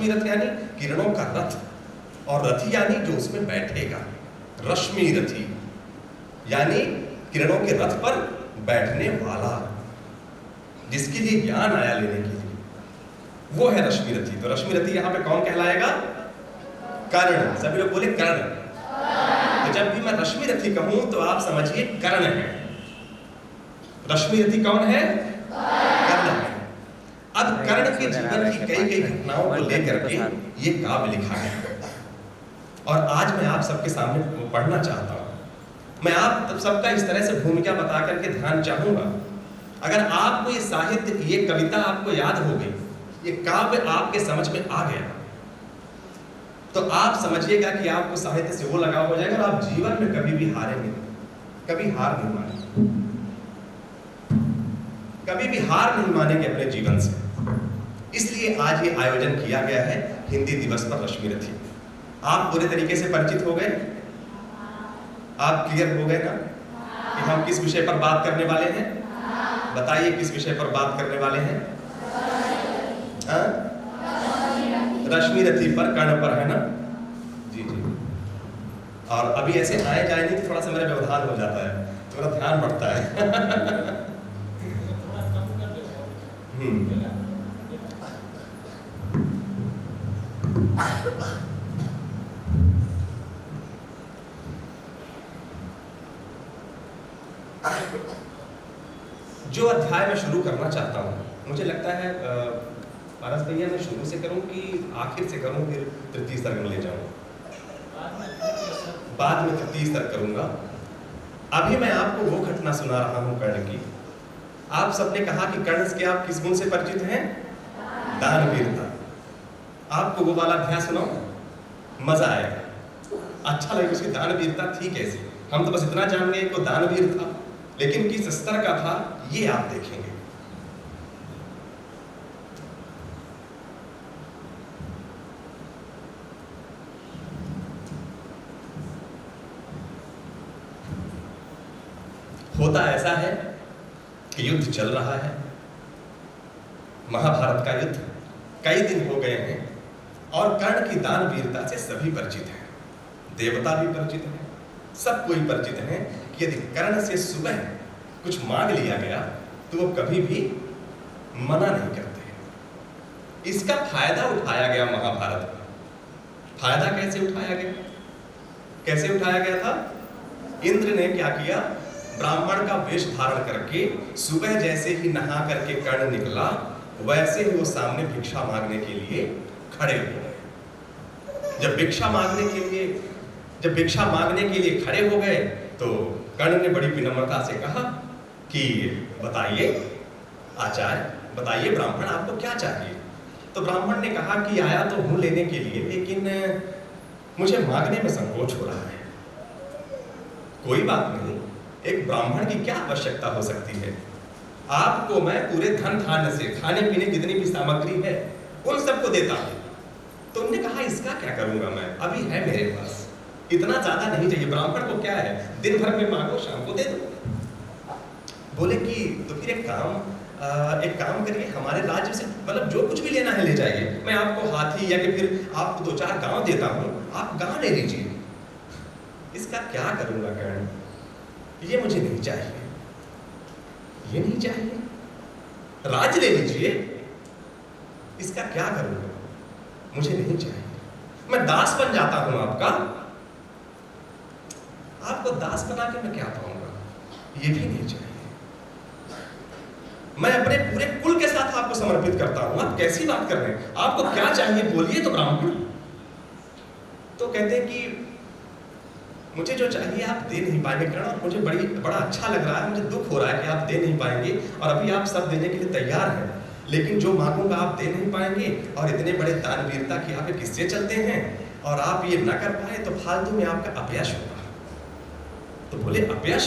रश्मि रथ यानी किरणों का रथ, और रथी यानी जो उसमें बैठेगा। रश्मि रथी यानी किरणों के रथ पर बैठने वाला, जिसके लिए ज्ञान आया लेने के लिए, वो है रश्मि रथी। तो रश्मि रथी यहां पे कौन कहलाएगा? कर्ण। सभी लोग बोले कर्ण। तो जब भी मैं रश्मि रथी कहूं तो आप समझिए कर्ण है। रश्मि रथी कौन है? कर्ण है। अब कर्ण के जीवन की कई कई घटनाओं को लेकर के ये काव्य लिखा गया, और आज मैं आप सबके सामने पढ़ना चाहता हूं। मैं आप सबका इस तरह से भूमिका बता करके ध्यान चाहूंगा। अगर आपको ये साहित्य, ये कविता आपको याद हो गई, ये काव्य आपके समझ में आ गया, तो आप समझिएगा कि आपको साहित्य से वो लगाव हो जाएगा और आप जीवन में कभी भी हारेंगे, कभी हार नहीं मानेंगे, कभी भी हार नहीं मानेंगे अपने जीवन से। इसलिए आज ये आयोजन किया गया है हिंदी दिवस पर रश्मि रथी। आप पूरे तरीके से परिचित हो गए? आप क्लियर हो गए ना कि हम किस विषय पर बात करने वाले हैं? बताइए किस विषय पर बात करने वाले हैं? रश्मि रथी पर, कर्ण पर, है ना? जी जी। और अभी ऐसे आए जाए नहीं तो थोड़ा सा मेरा व्यवधान हो जाता है, थोड़ा ध्यान बढ़ता है। जो अध्याय मैं शुरू करना चाहता हूँ, मुझे लगता है पारस भैया, मैं शुरू से करूँ कि आखिर से करूँ, फिर तृतीय स्तर में ले जाऊँ? बाद में तृतीय स्तर करूँगा। अभी मैं आपको वो घटना सुना रहा हूँ कर्ण की। आप सबने कहा कि कर्ण के आप किस गुण से परिचित हैं? दानवीरता। आपको वो वाला अध्याय सुनाऊं? मजा आएगा, अच्छा लगेगा। उसकी दानवीरता थी कैसी? हम तो बस इतना जान गए कि वो दानवीर था, लेकिन किस स्तर का था ये आप देखेंगे। होता ऐसा है कि युद्ध चल रहा है, महाभारत का युद्ध, कई दिन हो गए हैं, और कर्ण की दानवीरता से सभी परिचित हैं, देवता भी परिचित हैं, सब कोई परिचित हैं कि यदि कर्ण से सुबह कुछ मांग लिया गया तो वो कभी भी मना नहीं करते। इसका फायदा उठाया गया महाभारत में। फायदा कैसे उठाया गया? कैसे उठाया गया था? इंद्र ने क्या किया? ब्राह्मण का वेश धारण करके सुबह जैसे ही नहा करके कर्ण निकला, वैसे ही वो सामने भिक्षा मांगने के लिए खड़े हो गए। जब भिक्षा मांगने के लिए खड़े हो गए तो कर्ण ने बड़ी विनम्रता से कहा कि बताइए आचार्य, बताइए ब्राह्मण, आपको क्या चाहिए? तो ब्राह्मण ने कहा कि आया तो हूं लेने के लिए, लेकिन मुझे मांगने में संकोच हो रहा है। कोई बात नहीं, एक ब्राह्मण की क्या आवश्यकता हो सकती है? आपको मैं पूरे धन धान्य से, खाने पीने जितनी भी सामग्री है उन सबको देता हूं। तो उन्होंने कहा इसका क्या करूंगा मैं, अभी है मेरे पास, इतना ज्यादा नहीं चाहिए। ब्राह्मण को क्या है, दिन भर में मांगो शाम को दे दो। बोले कि तो फिर एक काम करिए, हमारे राज्य से मतलब जो कुछ भी लेना है ले जाइए, मैं आपको हाथी या कि फिर आपको 2-4 गांव देता हूं, आप गांव ले लीजिए। इसका क्या करूंगा कर्ण, ये मुझे नहीं चाहिए, ये नहीं चाहिए। राज ले लीजिए, इसका क्या करूंगा, मुझे नहीं चाहिए। मैं दास बन जाता हूं आपका, आपको दास बना के मैं क्या पाऊंगा, ये भी नहीं चाहिए। मैं अपने पूरे कुल के साथ आपको समर्पित करता हूं। आप कैसी बात कर रहे हैं, आपको क्या चाहिए बोलिए तो ब्राह्मण। तो कहते हैं कि मुझे जो चाहिए आप दे नहीं पाएंगे कर्ण, और मुझे बड़ा अच्छा लग रहा है, मुझे दुख हो रहा है कि आप दे नहीं पाएंगे, और अभी आप सब देने के लिए तैयार हैं, लेकिन जो मांगूंगा आप दे नहीं पाएंगे, और इतने बड़े दानवीरता के आप किस्से चलते हैं, और आप ये न कर पाए तो फालतू में आपका अपयश होगा। तो बोले अपयश?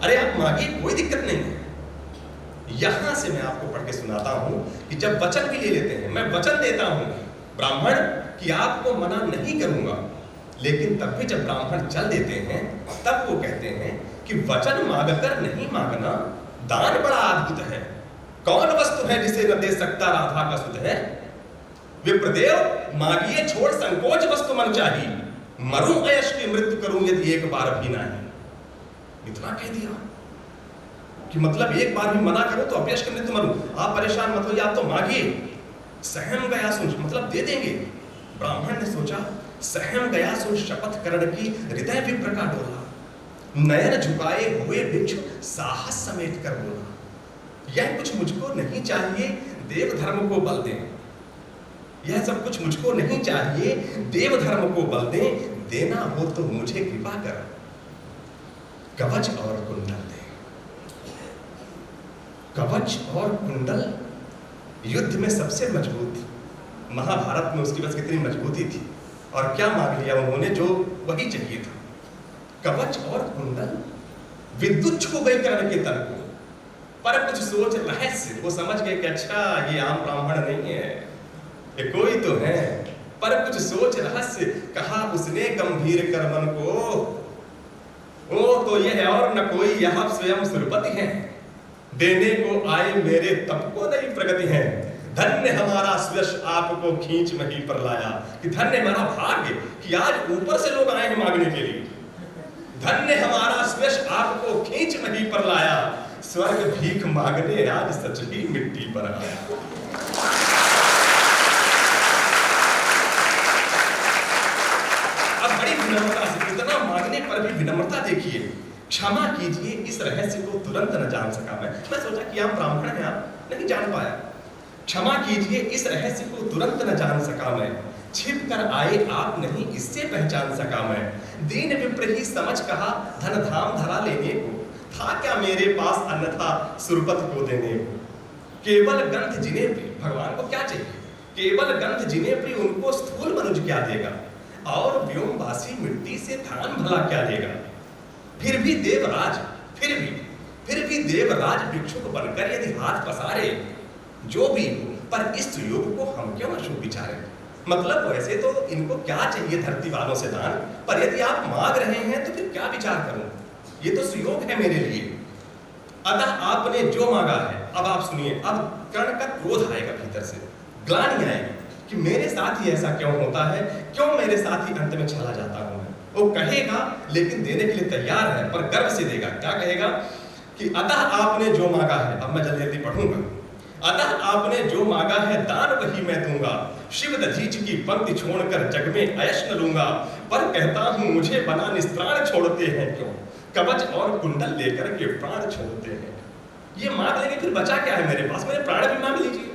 अरे आप मांगिए, कोई दिक्कत नहीं है। यहां से मैं आपको पढ़ के सुनाता हूं कि जब वचन भी ले लेते हैं, मैं वचन देता हूं ब्राह्मण कि आपको मना नहीं करूंगा, लेकिन तब भी जब ब्राह्मण चल देते हैं तब वो कहते हैं कि वचन मांगकर नहीं मांगना दान बड़ा अद्भुत है, कौन वस्तु है जिसे न दे सकता राधा का सुध है। विप्रदेव मागिए छोड़ संकोच वस्तु मन चाहिए, मरूं अयश की मृत्यु करूं यदि एक बार भी नहीं। इतना कह दिया कि मतलब एक बार भी मना करो तो अपयश की मृत्यु मरूं। आप परेशान मत होइए, आप तो मांगिए। सहम गया सुन, मतलब दे देंगे। ब्राह्मण ने सोचा, सहम गया सुन शपथ करण की, हृदय विप्र का डोला, नयन झुकाए हुए भिक्षु साहस समेत कर बोला, यह कुछ मुझको नहीं चाहिए, देव धर्म को बल दें। यह सब कुछ मुझको नहीं चाहिए, देव धर्म को बल दें, देना हो तो मुझे कृपा कर कवच और कुंडल दे। कवच और कुंडल युद्ध में सबसे मजबूत थी। महाभारत में उसकी बस कितनी मजबूती थी, और क्या मांग लिया उन्होंने जो वही चाहिए था। कवच और कुंडल विद्युत छू गई कर्ण के तन को, पर कुछ सोच रहस्य, वो समझ गए कि अच्छा ये आम ब्राह्मण नहीं है, ये कोई तो है। पर कुछ सोच रहस्य, कहा उसने गंभीर कर मन को, ओ तो यह और न कोई यह स्वयं सुरपति है, देने को आए मेरे तप को नहीं प्रगति है। धन्य हमारा सुयश आपको खींच मही पर लाया, कि धन्य हमारा भाग्य कि आज ऊपर से लोग आए हैं मांगने के लिए। धन्य हमारा सुयश आपको खींच मही पर लाया, स्वर्ग भीख मांगने आज सच ही मिट्टी पर आया। अब बड़ी विनम्रता से, इतना मांगने पर भी विनम्रता देखिए। क्षमा कीजिए इस रहस्य को तुरंत न जान सका मैं सोचा कि आप ब्राह्मण हैं, आप नहीं जान पाया। क्षमा कीजिए इस रहस्य को तुरंत न जान सका मैं, छिप कर आए आप नहीं इससे पहचान सका मैं। दीन विप्र ही समझ कहा धन धाम धरा लेने को, था क्या मेरे पास अन्यथा सुरपत को देने को। केवल गंध जिने प्रिय, भगवान को क्या चाहिए, केवल गंध जिने प्रिय उनको स्थूल मनुज क्या देगा, और व्योमवासी मिट्टी से धान भला क्या देगा। फिर भी देवराज, फिर भी देवराज भिक्षुक बनकर यदि हाथ पसारे, जो भी हो, पर इस योग को हम क्यों न शुभ विचारे। मतलब वैसे तो इनको क्या चाहिए धरती वालों से दान, पर यदि आप मांग रहे हैं तो फिर क्या विचार करूं, ये तो सुयोग है मेरे लिए। अतः आपने जो मांगा है, अब आप सुनिए, अब कर्ण का क्रोध आएगा भीतर से, ग्लानि आएगी कि मेरे साथ ही ऐसा क्यों होता है, क्यों मेरे साथ ही अंत में चला जाता हूं। वो कहेगा लेकिन देने के लिए तैयार है, पर गर्व से देगा। क्या कहेगा कि अतः आपने जो मांगा है, अब मैं जल्दी जल्दी पढ़ूंगा, अतः आपने जो मांगा है दान वही मैं दूंगा, शिव दधीच की पंक्ति छोड़कर जग में अयश न लूंगा। पर कहता हूं मुझे बना निस्त्राण छोड़ते हैं क्यों, कवच और कुंडल लेकर के प्राण छोड़ते हैं। ये मांग लेंगे फिर बचा क्या है मेरे पास, मेरे प्राण भी मांग लीजिए,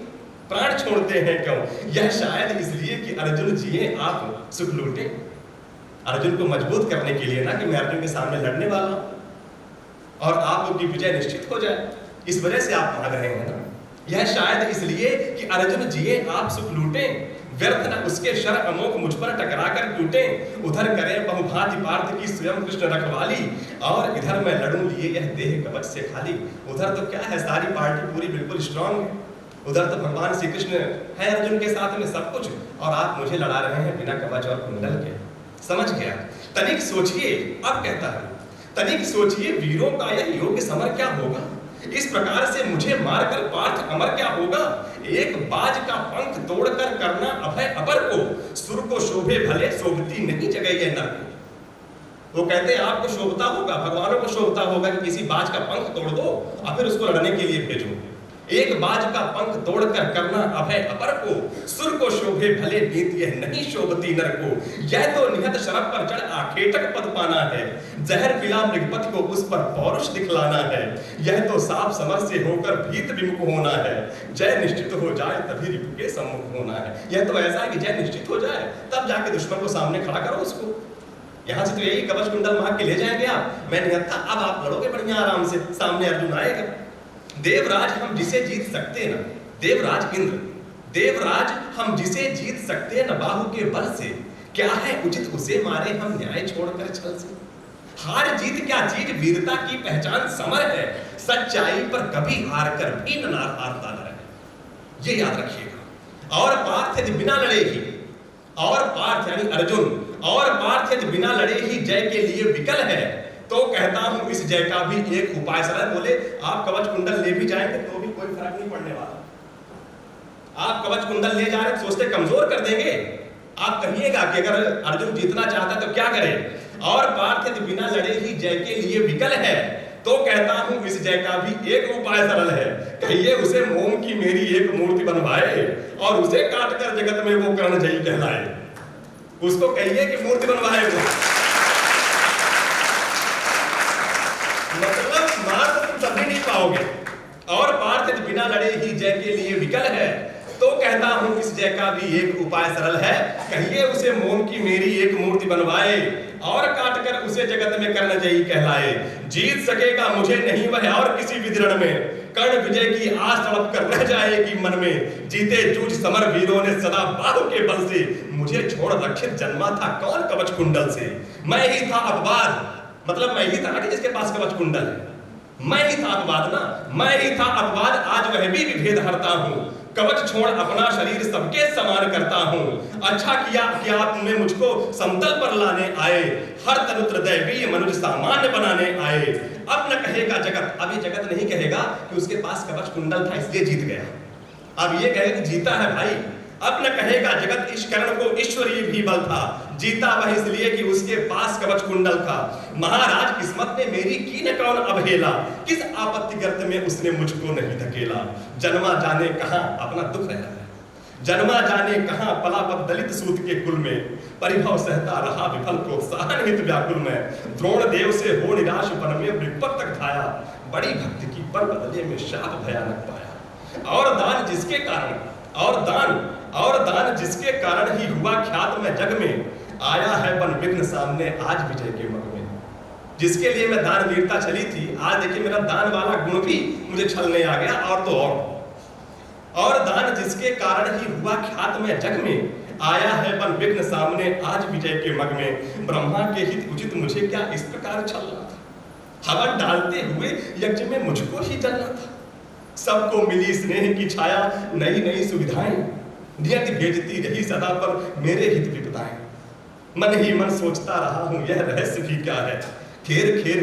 प्राण छोड़ते हैं क्यों। यह शायद इसलिए कि अर्जुन जिए आप सुख लूटे। अर्जुन को मजबूत करने के लिए ना, कि मैं अर्जुन के सामने लड़ने वाला हूं और आप लोग की विजय निश्चित हो जाए, इस वजह से आप मांग रहे हैं ना। यह शायद इसलिए कि अर्जुन जिए आप सुख लूटे, व्यर्थ न उसके शर अमोघ मुझ पर टकरा कर टूटे। उधर करें बहुभांति पार्थ की स्वयं कृष्ण रखवाली, और इधर मैं लड़ूं लिए यह देह कवच से खाली। उधर तो क्या है, सारी पार्टी पूरी बिल्कुल स्ट्रांग है, उधर तो भगवान श्री कृष्ण है अर्जुन के साथ में सब कुछ, और आप मुझे लड़ा रहे हैं बिना कवच और कुंडल के। समझ गया। तनिक सोचिए, अब कहता है तनिक सोचिए वीरों का यह योग्य समर क्या होगा, इस प्रकार से मुझे मारकर पार्थ अमर क्या होगा। एक बाज का पंख तोड़कर करना अभय अपर को, सुर को शोभे भले शोभती नहीं जगह ये नर को। वो कहते हैं आपको शोभता होगा, भगवानों को शोभता होगा कि किसी बाज का पंख तोड़ दो और फिर उसको लड़ने के लिए भेजो। एक बाज का पंख तोड़कर करना अभय अपर को, सुर को शोभे भले नीत यह नहीं शोभती नर को। यह तो निहत शरफ पर चढ़ आखेटक पद पाना है, जहर पिला मृगपति को उस पर पौरुष दिखलाना है। यह तो साफ समर से होकर भीत विमुख होना है, जय निश्चित हो जाए तभी रिपु के सम्मुख होना है। यह तो ऐसा है कि जय निश्चित हो जाए तब जाके दुश्मन को सामने खड़ा करो उसको। यहाँ से तो यही कवच कुंडल मांग के ले जाएंगे आप, मैं निहत था, अब आप लड़ोगे बढ़िया आराम से, सामने अर्जुन आएगा। देवराज हम जिसे जीत सकते न, देवराज इंद्र, देवराज हम जिसे जीत सकते न बाहु के बल से, क्या है उचित उसे मारे हम न्याय छोड़कर छल से। हार जीत क्या चीज, वीरता की पहचान समर है, सच्चाई पर कभी हार कर भी न हारता न रहे, ये याद रखिएगा। और पार्थ यदि बिना लड़े ही, और पार्थ यानी अर्जुन, और पार्थ यदि बिना लड़े ही जय के लिए विकल है, तो कहता हूं इस जय का भी एक उपाय। सरल बोले आप कवच कुंडल ले भी जाएंगे तो भी कोई फर्क नहीं पड़ने वाला। आप कवच कुंडल ले जा रहे सोचते कमजोर कर देंगे। आप कहिएगा कि अगर अर्जुन जीतना चाहता है तो क्या करे, और पार्थ यदि बिना लड़े ही जय के लिए विकल है, तो कहता हूं इस जय का भी एक उपाय सरल है। कहिए उसे मोम की मेरी एक मूर्ति बनवाए, और उसे काट कर जगत में वो कर्ण जयी कहलाए। उसको कहिए कि मूर्ति बनवाए वो। मतलब मार तो तुम सभी नहीं पाओगे, और पार्थ यदि बिना लड़े ही जय के लिए विकल है, तो कहता हूं इस जय का भी एक उपाय सरल है। कहिए उसे मोम की मेरी एक मूर्ति बनवाए, और काट कर उसे जगत में कर्ण जयी कहलाए। जीत सकेगा मुझे नहीं वह और किसी विदरण में, कर्ण विजय की आस तड़प कर रह जाएगी मन में। जीते जूझ समर वीरों ने सदा बाहु के बल से, मुझे छोड़ रक्षित जन्मा था कौन कवच कुंडल से। मैं ही था अपवाद, मतलब मैं ही था कि जिसके पास कवच कुंडल है, मैं ही था अपवाद ना, मैं ही था अपवाद, आज वह भी विभेद हरता हूं। कवच छोड़ अपना शरीर सबके समान करता हूं। अच्छा किया कि आपने मुझको समतल पर लाने आए, हर तनुत्र दैवीय मनुष्य सामान्य बनाने आए। अब न कहेगा जगत, अब ये जगत नहीं कहेगा कि उसके पास कवच कुंडल था इसलिए जीत गया, अब ये कहेगा कि जीता है भाई। अब न कहेगा जगत इस कर्ण को ईश्वरीय भी बल था, जीता वह इसलिए कि उसके पास कवच कुंडल था। महाराज किस्मत ने मेरी की न कौन अवहेला, किस आपत्ति गर्त में उसने मुझको नहीं धकेला। जन्मा जाने कहां अपना दुख रहता है, जन्मा जाने कहां पला पद दलित सूत के कुल में, परिभव सहता रहा विफल को सहन हित व्याकुल में। द्रोण देव से हो निराश वन में विपत तक धाया, बड़ी भक्ति की पर बदले में शाप भयानक पाया। और दान जिसके कारण, और दान जिसके कारण ही हुआ ख्यात में जग में, आया है बन विघ्न सामने आज विजय के मग में। जिसके लिए मैं दान वीरता चली थी, आज देखिए मेरा दान वाला गुण भी मुझे छलने आ गया। और तो और दान जिसके कारण ही हुआ ख्यात में जग में, आया है बन विघ्न सामने आज विजय के मग में। ब्रह्मा के हित उचित मुझे क्या इस प्रकार छलना था, हवन डालते हुए यज्ञ में मुझको ही जलना था। सबको मिली स्नेह की छाया, नई नई सुविधाएं, नियति भेजती रही सदा पर मेरे हित विपदाएं। मन ही मन सोचता रहा हूं यह रहस्य भी क्या है, खेर खेर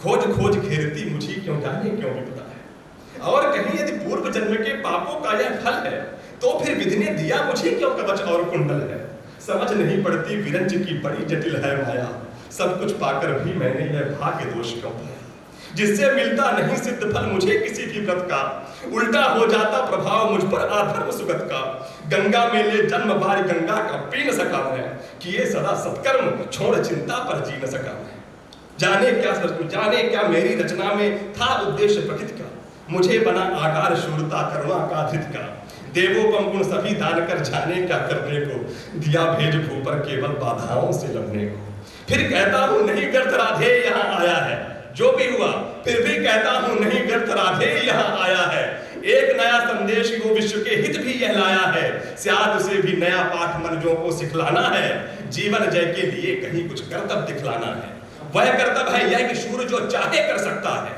खोज खोज घेरती मुझे क्यों जाने क्यों विपदा है। और कहीं यदि पूर्व जन्म के पापों का यह फल है, तो फिर विधि ने दिया मुझे क्यों कवच और कुंडल है। समझ नहीं पड़ती विरंज की बड़ी जटिल है माया, सब कुछ पाकर भी मैंने यह भाग्य दोष क्यों पाया। जिससे मिलता नहीं सिद्ध फल मुझे किसी भी व्रत का, उल्टा हो जाता प्रभाव मुझ पर आधर्म सुगत का। गंगा में ले जन्म बार गंगा का पी न सका मैं, किए सदा सत्कर्म छोड़ चिंता पर जी न सका मैं। जाने क्या मेरी रचना में था उद्देश्य प्रकृति का, मुझे बना आकार शूरता करुणा का धित का। देवोपम गुण सभी दान कर जाने क्या करने को, दिया भेज भूपर केवल बाधाओं से लड़ने को। फिर कहता हूं नहीं व्यर्थ राधे यहाँ आया है, जो भी हुआ फिर भी कहता हूं नहीं व्यर्थ राधे यहाँ आया है। एक नया संदेश वो विश्व के हित भी यह लाया है, शायद उसे भी नया पाठ मनुजों को सिखलाना है। जीवन जय के लिए कहीं कुछ कर्तव्य दिखलाना है, वह कर्तव्य है यह कि शूर जो चाहे कर सकता है,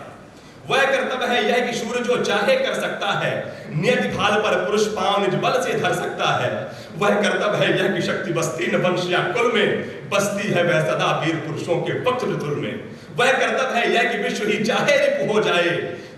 वह कर्तव्य है यह कि शूर जो चाहे कर सकता है। नियति भाल पर पुरुष पांव निज बल से धर सकता है, वह कर्तव्य है यह कि शक्ति बस्ती न वंश या कुल में, बस्ती है वह सदा वीर पुरुषों के पक्ष वितुल में। वह कर्तव्य है यह कि विश्व ही चाहे रिपु हो जाए,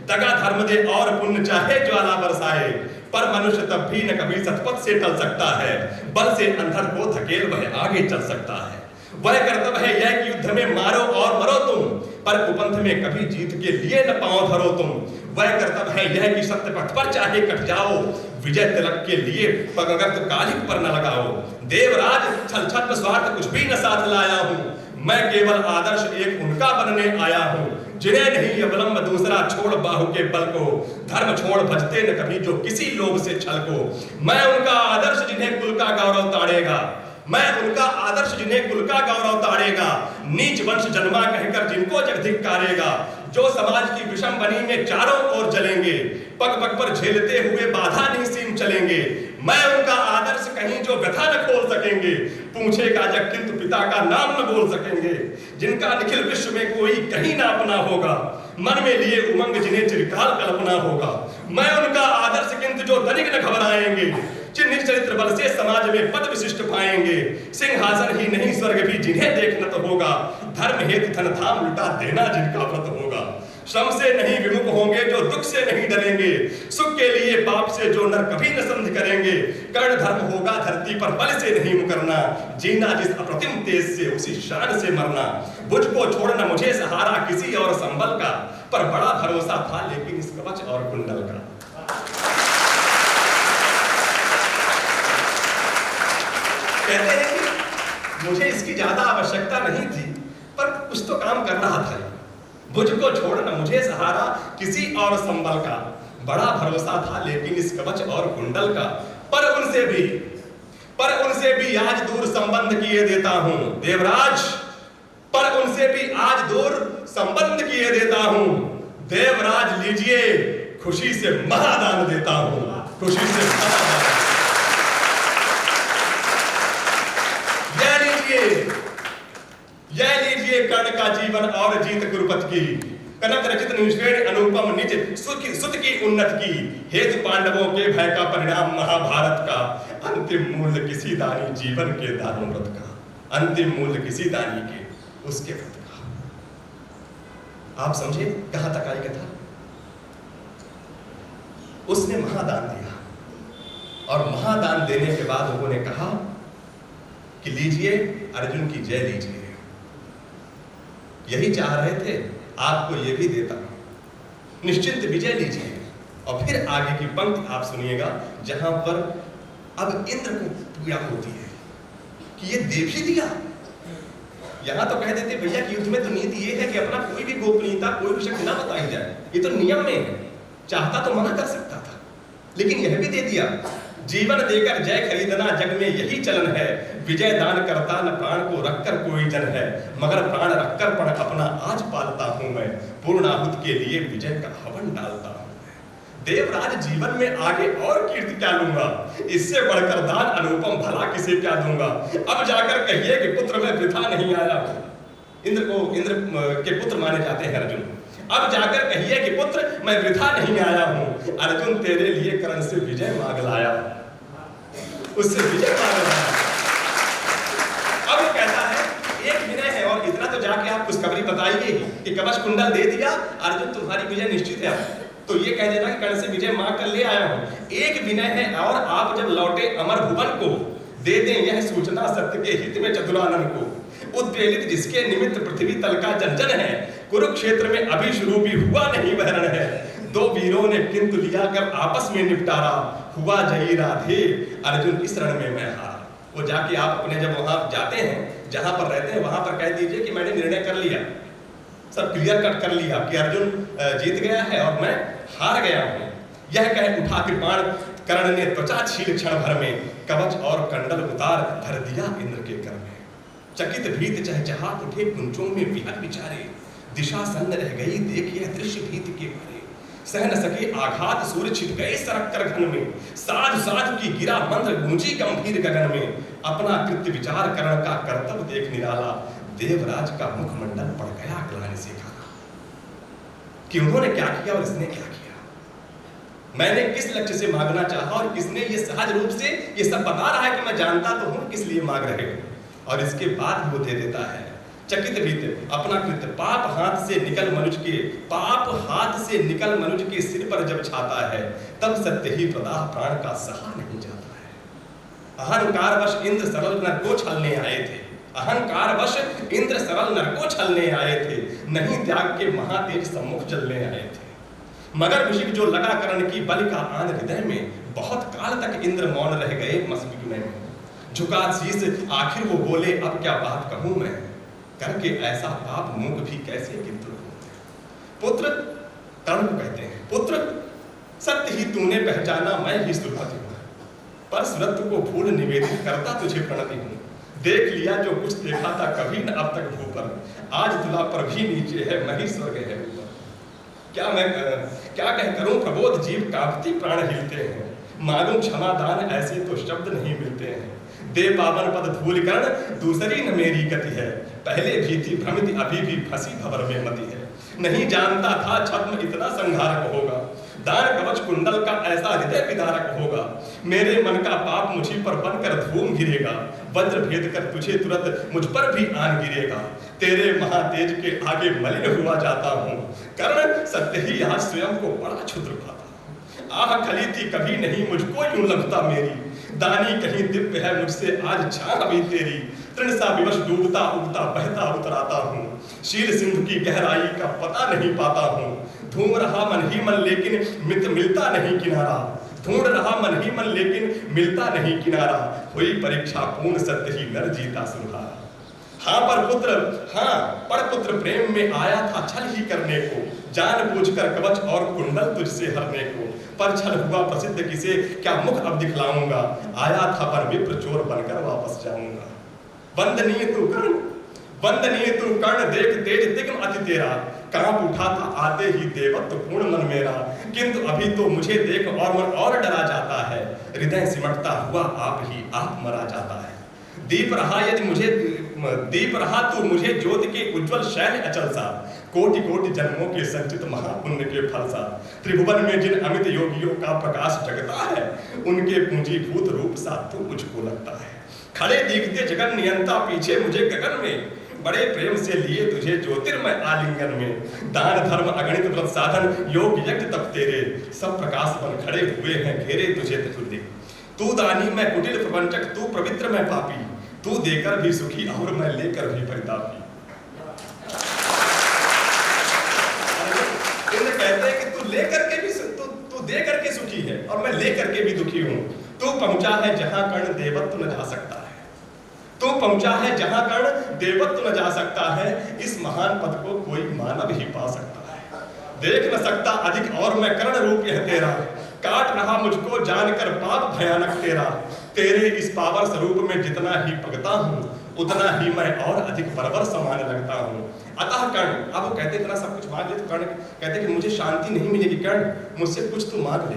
दगा धर्म दे और पुण्य चाहे ज्वाला बरसाए। पर मनुष्य तब भी न कभी सतपथ से टल सकता है, बल से अंधर को धकेल वह आगे चल सकता है। वह कर्तव्य है यह कि युद्ध में मारो और मरो तुम, पर कुपंथ में कभी जीत के लिए न पांव धरो तुम। वह कर्तव्य है यह कि सत्य पथ पर चाहे कट जाओ, विजय तिलक के लिए पगगत कालिक पर न लगाओ। देवराज छल छद्म स्वार्थ कुछ भी न साथ लाया हूं, मैं केवल आदर्श एक उनका बनने आया हूं, जिन्हें नहीं अवलंब दूसरा छोड़ बाहु के बल को, धर्म छोड़ भजते न कभी जो किसी लोभ से छल को। मैं उनका आदर्श जिन्हें कुल का गौरव ताड़ेगा, मैं उनका आदर्श जिन्हें कुल का गौरव ताड़ेगा। नीच वंश जन्मा कहकर जिनको जग धिक्कारेगा, जो समाज की विषम बनी में चारों ओर जलेंगे, पग पग पर झेलते हुए बाधा नहीं सीम चलेंगे। मैं उनका आदर्श कहीं जो व्यथा न खोल सकेंगे, पूछेगा जग किंतु पिता का नाम न बोल सकेंगे। जिनका निखिल विश्व में कोई कहीं ना अपना होगा, मन में लिए उमंग जिन्हें चिरकाल कल्पना होगा। मैं उनका आदर्श किंतु जो तनिक न घबराएंगे, जिन्हें चरित्र बल से समाज में पद विशिष्ट पाएंगे। सिंहासन ही नहीं स्वर्ग भी जिन्हें देखना तो होगा, धर्म हेतु धन धाम लुटा देना जिनका व्रत होगा। श्रम से नहीं विमुख होंगे जो दुख से नहीं डरेंगे, सुख के लिए पाप से जो नर कभी न संधि करेंगे, कर्ण धर्म होगा धरती पर बल से नहीं मुकरना, जीना जिस अप्रतिम तेज से उसी शान से मरना, बुझ को छोड़ना मुझे सहारा किसी और संबल का, पर बड़ा भरोसा था लेकिन इस कवच और कुंडल का। कहते हैं कि मुझे इसकी ज्यादा आवश्यकता नहीं थी, पर कुछ तो काम कर रहा था। बुझ को छोड़ना मुझे सहारा किसी और संबल का, बड़ा भरोसा था लेकिन इस कवच और कुंडल का, पर उनसे भी आज दूर संबंध किए देता हूं देवराज, पर उनसे भी आज दूर संबंध किए देता हूं देवराज, लीजिए खुशी से महादान देता हूं, खुशी से महादान। यह लीजिए कर्ण का जीवन और जीत गुरुपत की, कनक रचित निश्रेण अनुपम निज सुत की उन्नत की, हेतु पांडवों के भय का परिणाम महाभारत का, अंतिम मूल्य किसी दानी जीवन के दानों व्रत का, अंतिम मूल्य किसी दानी के उसके व्रत का। आप समझे कहां तक आई कथा? उसने महादान दिया और महादान देने के बाद लोगों ने कहा कि लीजिए अर्जुन की जय लीजिए। यही चाह रहे थे, आपको ये भी देता हूं, निश्चिंत विजय लीजिए। और फिर आगे की पंक्ति आप सुनिएगा जहां पर अब इंद्र को पीड़ा होती है कि ये दे भी दिया। यहां तो कह देते भैया कि युद्ध में तो नीति ये है कि अपना कोई भी गोपनीयता कोई भी शक्ति ना बताई जाए, ये तो नियम में है, चाहता तो मना कर सकता था, लेकिन यह भी दे दिया। जीवन देकर जय खरीदना जग में यही चलन है, विजय दान करता न प्राण को रखकर कोई जन है, मगर प्राण रखकर पण अपना आज पालता हूं मैं, पूर्णाहुत के लिए विजय का हवन डालता हूं। देवराज जीवन में आगे और कीर्ति क्या लूंगा, इससे बढ़कर दान अनुपम भला किसे क्या दूंगा। अब जाकर कहिए कि पुत्र मैं वृथा नहीं आया। इंद्र के पुत्र माने जाते हैं अर्जुन। अब जाकर कहिए कि पुत्र मैं वृथा नहीं आया हूं, अर्जुन तेरे लिए कर्ण से विजय मांग लाया, उससे विजय मांग लाया। अब कहता है एक विनय है, और इतना तो जाके आप खुशखबरी बताइए कि कवच कुंडल दे दिया, अर्जुन तुम्हारी विजय निश्चित है। तो ये कह देना कि कर्ण से विजय मांग कर ले आया हूं। एक विनय है, और आप जब लौटे अमर भुवन को दे दें यह सूचना सत्य के हित में चतुरानन को, उत्प्रेरित जिसके निमित्त पृथ्वी तल का जन है, कुरुक्षेत्र में अभी शुरू भी हुआ नहीं वहरण है, दो वीरों ने किंतु लिया कर आपस में निपटारा, हुआ जयी राधे अर्जुन इस रण में मैं हारा। वो जाके आप अपने जब वहां जाते हैं जहां पर रहते हैं वहां पर कह दीजिए कि मैंने निर्णय कर लिया, सब क्लियर कट कर लिया कि अर्जुन जीत गया है और मैं हार गया हूं। यह कह उठा कृपाण कर्ण ने त्वचा छील क्षण भर में, कवच और कंडल उतार धर दिया इंद्र के कर में। चकित भीत चहचहात उठे कुंचों में विहर विचारे, दिशा सन्न रह गई देख यह दृश्य भीत के भरे, सह न सके आघात सूर्य छिप गए सरक कर घन में, साध साध की गिरा मंत्र गूंजी गंभीर गगन में, अपना कृत्य विचार कर्ण का कर्तव्य देख निराला, देवराज का मुखमंडल पड़ गया ग्लानि से काला। कि उन्होंने क्या किया और इसने क्या किया, मैंने किस लक्ष्य से मांगना चाहा और किसने ये सहज रूप से ये सब बता रहा है कि मैं जानता तो हूं किस लिए मांग रहे हो, और इसके बाद वो दे देता है। चकित भीत अपना कृत्य पाप हाथ से निकल मनुज के सिर पर जब छाता है, तब सत्य ही प्रदाह प्राण का सहा नहीं जाता है। अहंकारवश इंद्र सरल नर को छलने आए थे, अहंकारवश इंद्र सरल नर को छलने आए थे, नहीं त्याग के महातेज सम्मुख चलने आए थे। मगर विषिक जो लगा कर्ण की बलि का आन हृदय में, बहुत काल तक इंद्र मौन रह गए मस्जिद में, झुका शीश आखिर वो बोले अब क्या बात कहूं मैं, करके ऐसा पाप मूक भी कैसे किंतु पुत्र। कर्ण को कहते हैं पुत्र सत्य ही तूने पहचाना मैं ही सुरपति हूं, पर सुरत्व को फूल निवेदित करता तुझे प्रणति हूं, देख लिया जो कुछ देखा था कभी न अब तक भूपर, आज तुला पर भी नीचे है मैं ही स्वर्ग है ऊपर। क्या कह करूं प्रबोध जीव कांपती प्राण हिलते हैं, मालूम क्षमा दान ऐसे तो शब्द नहीं मिलते हैं, दे पावन पद धूल कर्ण दूसरी न मेरी गति है, पहले भी थी भ्रमित अभी भी फंसी भंवर में मति है, नहीं जानता था छद्म इतना संहारक होगा, दान कवच कुंडल का ऐसा हृदय विदारक होगा। मेरे मन का पाप मुझी पर बनकर धूम गिरेगा, वज्र भेद कर तुझे तुरंत मुझ पर भी आन गिरेगा। तेरे महातेज के आगे मलिन हुआ जाता हूँ, कर्ण सत्य ही आज स्वयं को बड़ा क्षुद्र पाता। आह खली थी कभी नहीं मुझको यूं लगता मेरी, दानी कहीं दिव्य है मुझसे आज छान भी तेरी। तृण सा विवश डूबता उगता बहता उतराता हूँ, शील सिंधु की गहराई का पता नहीं पाता हूँ। ढूंढ रहा मन ही मन लेकिन मित मिलता नहीं किनारा, ढूंढ रहा मन ही मन लेकिन मिलता नहीं किनारा। हुई परीक्षा पूर्ण सत्य ही नर जीता सुनहारा। हाँ पर पुत्र प्रेम में आया था छल ही करने को, जान बूझकर कवच और कुंडल तुझसे हरने को। पर छल हुआ प्रसिद्ध किसे क्या मुख अब दिखलाऊंगा, आया था पर विप्र चोर बनकर वापस जाऊंगा। वंदनीय तू कर्ण देख तेज दिग्म अति तेरा, कांप उठा था आते ही देवत्व पूर्ण मन मेरा। किंतु अभी तो मुझे देख और मन और डरा जाता है, हृदय सिमटता हुआ आप मरा जाता है। दीप रहा तू मुझे ज्योति के उज्जवल शैल अचल सा, कोटि कोटि जन्मों के संचित महापुण्य के फल सा। त्रिभुवन में जिन अमित योगियों का प्रकाश जगता है, उनके पूंजीभूत रूप सा तू मुझको लगता है। खड़े दिखते जगन नियंता पीछे मुझे गगन में, बड़े प्रेम से लिए तुझे ज्योतिर्मय आलिंगन में। दान धर्म अगणित व्रत साधन योग यज्ञ तप तेरे, सब प्रकाश बन खड़े हुए हैं घेरे तुझे तुझे। तू दानी मैं कुटिल प्रपंचक, तू पवित्र मैं पापी, तू देकर भी सुखी और मैं लेकर भी परितापी। कहते हैं कि तू लेकर के भी तू दे करके सुखी है और मैं लेकर के भी दुखी हूं। तू पहुंचा है जहां कर्ण देवत्व न जा सकता है, तू पहुंचा है जहां कर्ण देवत्व न जा सकता है। इस महान पद को कोई मानव ही पा सकता है। देख न सकता अधिक और मैं कर्ण रूप यह तेरा, काट रहा मुझको जानकर पाप भयानक तेरा। तेरे इस पावर स्वरूप में जितना ही पगता हूँ, उतना ही मैं और अधिक बराबर समान लगता हूँ। अतः कर्ण, अब वो कहते इतना सब कुछ मांग ले, तो कर्ण कहते कि मुझे शांति नहीं मिलेगी। कर्ण मुझसे कुछ तू मांग ले,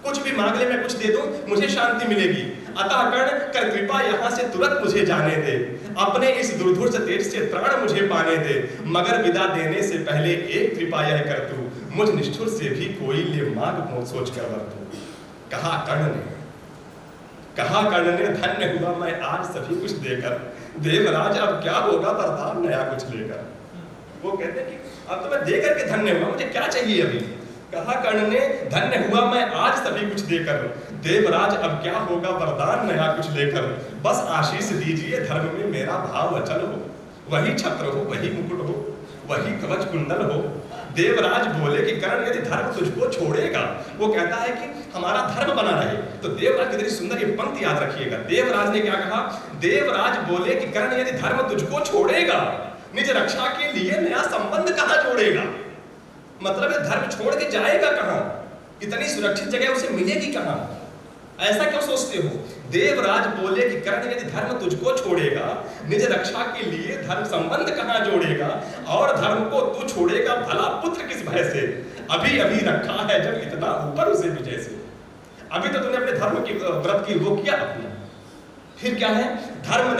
कुछ भी मांग ले, मैं कुछ दे दूं, मुझे शांति मिलेगी। अतः कर्ण कर कृपा यहाँ से तुरंत मुझे जाने दे, अपने इस दुर्धुर तेज से त्राण मुझे पाने दे। मगर विदा देने से पहले एक कृपा यह कर तू, मुझ निष्ठुर से भी कोई ले मांग सोच कर वरतू। कहा कर्ण ने धन्य हुआ मैं आज सभी कुछ देकर, देवराज अब क्या होगा वरदान नया कुछ लेकर। वो कहते कि अब तो मैं देकर के धन्य हुआ, मुझे क्या चाहिए अभी। कहा कर्ण ने धन्य हुआ मैं आज सभी कुछ देकर, देवराज अब क्या होगा वरदान नया कुछ लेकर। बस आशीष दीजिए धर्म में मेरा भाव अचल हो, वही छत्र हो, वही मुकुट हो, वही कवच कुंडल हो। देवराज बोले कि कर्ण यदि धर्म तुझको छोड़ेगा, वो कहता है कि हमारा धर्म बना रहे, तो देवराज कितनी सुंदर ये पंक्ति याद रखिएगा। देवराज ने क्या कहा, देवराज बोले कि कर्ण यदि धर्म तुझको छोड़ेगा, निज रक्षा के लिए नया संबंध कहां जोड़ेगा। मतलब धर्म छोड़ के जाएगा कहां, इतनी सुरक्षित जगह उसे मिलेगी कहां, ऐसा क्यों सोचते हो। देवराज बोले कि कर्ण यदि धर्म तुझको छोड़ेगा, निज रक्षा के लिए धर्म संबंध कहां जोड़ेगा, और धर्म को तू छोड़ेगा भला पुत्र किस भय से। अभी अभी रखा है जब इतना ऊपर उसे विजय से, अभी तो तूने अपने धर्म की व्रत की वो किया अपना, फिर क्या है। धर्म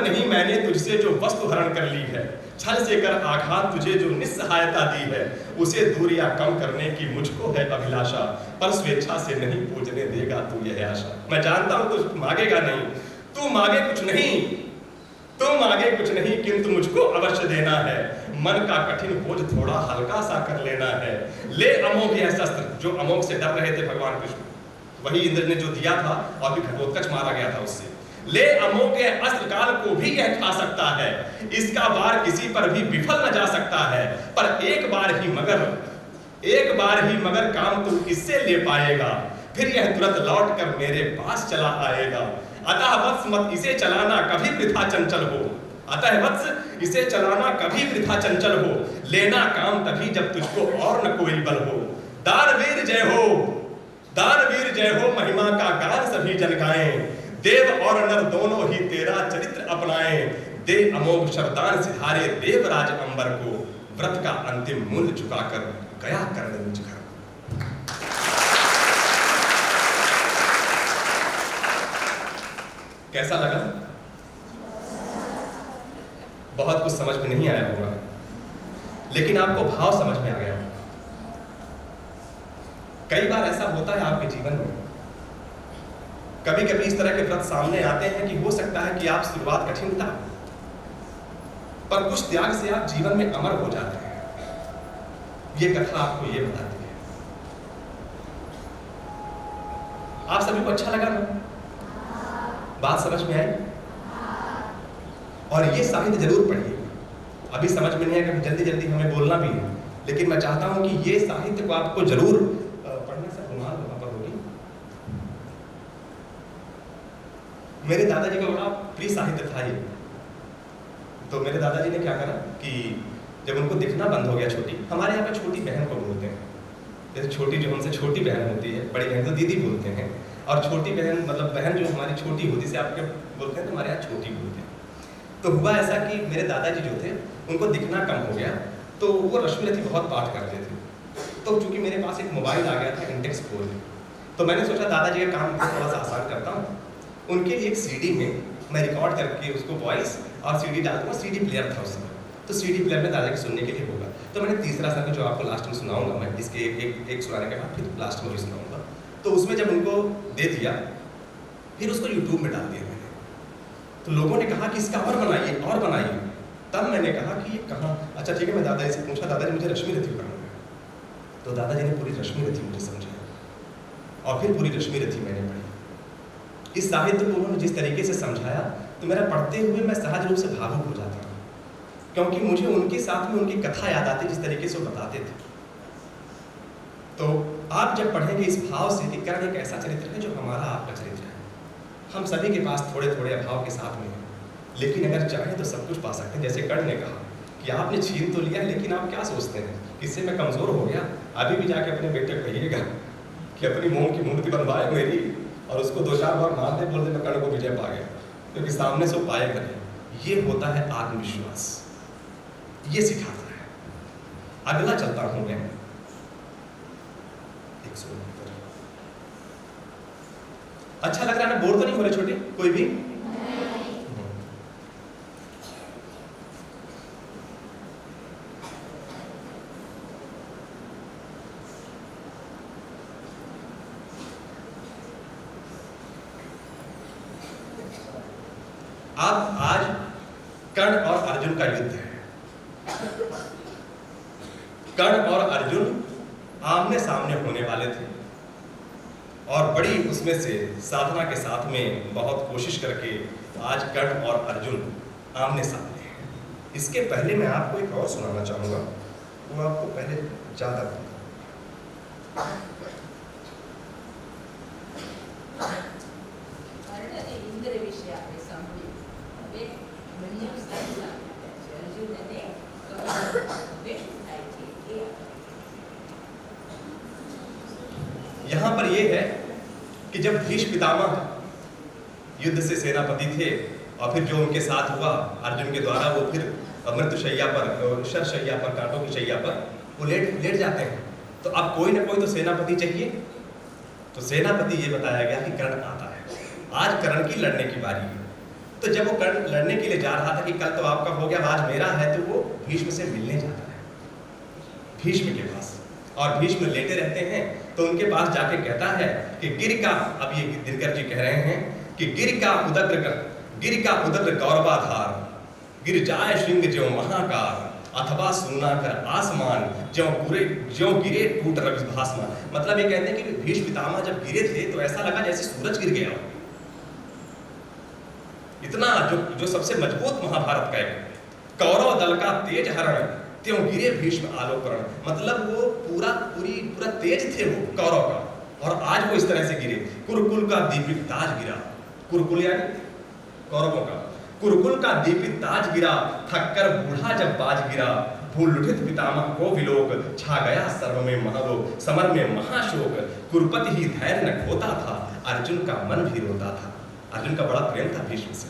नहीं मैंने तुझसे जो वस्तु धारण कर ली है, छल से कर आघात तुझे जो निस्सहायता दी है, उसे दूरियां कम करने की मुझको है अभिलाषा। पर स्वेच्छा से नहीं पूजने देगा तू यह आशा। मैं जानता हूं तू मांगेगा नहीं, तू मांगे कुछ नहीं किंतु मुझको अवश्य देना है। मन का कठिन बोझ थोड़ा हल्का सा कर लेना है। ले अमोघ यह शस्त्र, जो अमोघ से डर रहे थे भगवान कृष्ण, वही इंद्र ने जो दिया था और फिर घटोत्कच मारा गया था उससे। ले अमोघ अस्त्र काल को भी यह खा सकता है, इसका वार किसी पर भी विफल न जा सकता है। पर एक बार ही मगर काम तू इससे ले पाएगा, फिर यह तुरंत लौट कर मेरे पास चला आएगा। अतः वत्स मत इसे चलाना कभी वृथा चंचल हो, लेना काम तभी जब तुझको और न कोई बल हो। दानवीर जय हो महिमा का गान सभी जन गाएं, देव और नर दोनों ही तेरा चरित्र अपनाएं। दे अमोघ शरदान सिधारे देवराज अंबर को, व्रत का अंतिम मूल्य चुकाकर गया कर्ण निज घर। कैसा लगा? बहुत कुछ समझ में नहीं आया होगा, लेकिन आपको भाव समझ में आ गया। कई बार ऐसा होता है आपके जीवन में, कभी कभी इस तरह के व्रत सामने आते हैं कि हो सकता है कि आप शुरुआत कठिन था, पर कुछ त्याग से आप जीवन में अमर हो जाते हैं। ये कथा आपको ये बताती है। आप सभी को अच्छा लगा ना? बात समझ में आई? और ये साहित्य जरूर पढ़िए। अभी समझ में नहीं आएगा, जल्दी जल्दी हमें बोलना भी है, लेकिन मैं चाहता हूं कि ये साहित्य को आपको जरूर पढ़ने से रुमाल वहां पर होगी। मेरे दादाजी का बड़ा प्रिय साहित्य था ये। तो मेरे दादाजी ने क्या करा कि जब उनको दिखना बंद हो गया, छोटी, हमारे यहाँ पे छोटी बहन को बोलते हैं, जैसे छोटी जो हमसे छोटी बहन होती है, बड़ी बहन को दीदी बोलते हैं, और छोटी बहन मतलब बहन जो हमारी छोटी होती से आपके बोलते हैं, तो हमारे यहाँ छोटी बोलते हैं। तो हुआ ऐसा कि मेरे दादाजी जो थे उनको दिखना कम हो गया, तो वो रश्मि रथी बहुत पाठ करते थे। तो चूंकि मेरे पास एक मोबाइल आ गया था इंटेक्स 4 में, तो मैंने सोचा दादाजी का काम थोड़ा सा आसान करता हूँ, उनके लिए एक सीडी में मैं रिकॉर्ड करके उसको वॉइस और सीडी डाल दूँगा। सीडी प्लेयर था उस समय, तो सीडी प्लेयर में दादाजी सुनने के लिए होगा। तो मैंने तीसरा सर्ग जो आपको लास्ट में सुनाऊंगा, मैं इसके एक सुनाने के बाद फिर लास्ट में भी सुनाऊंगा। तो उसमें जब उनको दे दिया, फिर उसको यूट्यूब में डाल दिया मैंने। तो लोगों ने कहा कि इसका और बनाइए और बनाइए। तब मैंने कहा कि ये कहाँ, अच्छा ठीक है, मैं दादाजी से पूछा, दादाजी मुझे रश्मि रथी पढ़ना है। तो दादाजी ने पूरी रश्मि रथी मुझे समझाया और फिर पूरी रश्मि रथी मैंने पढ़ी। इस साहित्य को उन्होंने जिस तरीके से समझाया, तो मेरा पढ़ते हुए मैं सहज रूप से भावुक हो जाता था, क्योंकि मुझे उनके साथ में उनकी कथा याद आती जिस तरीके से वो बताते थे। तो आप जब पढ़ेंगे इस भाव से कि कर्ण एक ऐसा चरित्र है जो हमारा आपका चरित्र है। हम सभी के पास थोड़े थोड़े अभाव के साथ में हैं, लेकिन अगर चाहें तो सब कुछ पा सकते हैं। जैसे कर्ण ने कहा कि आपने छीन तो लिया, लेकिन आप क्या सोचते हैं, इससे मैं कमजोर हो गया? अभी भी जाके अपने बेटे को कहिएगा कि अपनी मोम की मूर्ति बनवाए मेरी, और उसको 2-4 बार मार दे, बोल दे मैं कर्ण को विजय पा गया, क्योंकि सामने से पाएगा नहीं। ये होता है आत्मविश्वास, ये सिखाता है। अगला चलता हूं मैं 169। अच्छा लग रहा है ना? बोर तो नहीं हो रहे छोटे कोई भी? अब आज कर्ण और अर्जुन का युद्ध है। कर्ण और अर्जुन आमने सामने होने वाले थे, और बड़ी उसमें से साधना के साथ में बहुत कोशिश करके आज कर्ण और अर्जुन आमने सामने हैं। इसके पहले मैं आपको एक और सुनाना चाहूंगा, वो आपको पहले ज्यादा यहां पर यह है कि जब भीष्म पितामह युद्ध से सेनापति थे, और फिर जो उनके साथ हुआ अर्जुन के द्वारा, वो फिर मृत्युशैया पर, शरशैया पर, कांटों की शैया पर वो लेट जाते हैं। तो अब कोई ना कोई तो सेनापति चाहिए। तो सेनापति ये बताया गया कि कर्ण आता है, आज कर्ण की लड़ने की बारी है। तो जब वो कर्ण लड़ने के लिए जा रहा था कि कल तो आपका हो गया, आज मेरा है, तो वो भीष्म से मिलने जाता है, भीष्म के पास। और भीष्म लेटे रहते हैं, तो उनके पास जाके कहता है कि गिर का, अब ये दिनकर जी कह रहे हैं कि गिर का उदग्र गौरवाधार, गिर जाए श्रृंग ज्यों महाकार, अथवा सुना कर आसमान, ज्यों गिरे टूट रवि भासमान। मतलब ये कहते हैं कि भीष्म पितामह जब गिरे थे तो ऐसा लगा जैसे सूरज गिर गया। इतना जो सबसे मजबूत महाभारत का एक कौरव दल का तेज हरण, त्यों गिरे भीष्म आलोकरण। मतलब वो पूरा तेज थे वो कौरव का, और आज वो इस तरह से गिरे। कुरुकुल का दीपित ताज गिरा, कुरुकुल यानी कौरवों का, कुरुकुल का दीपित ताज गिरा, थककर बूढ़ा जब बाज गिरा, भूल लुठित पितामह को विलोक, छा गया सर्व में महालोक, समर में महाशोक, कुरुपति ही धैर्य न खोता था, अर्जुन का मन भी रोता था। अर्जुन का बड़ा प्रेम था भीष्म से,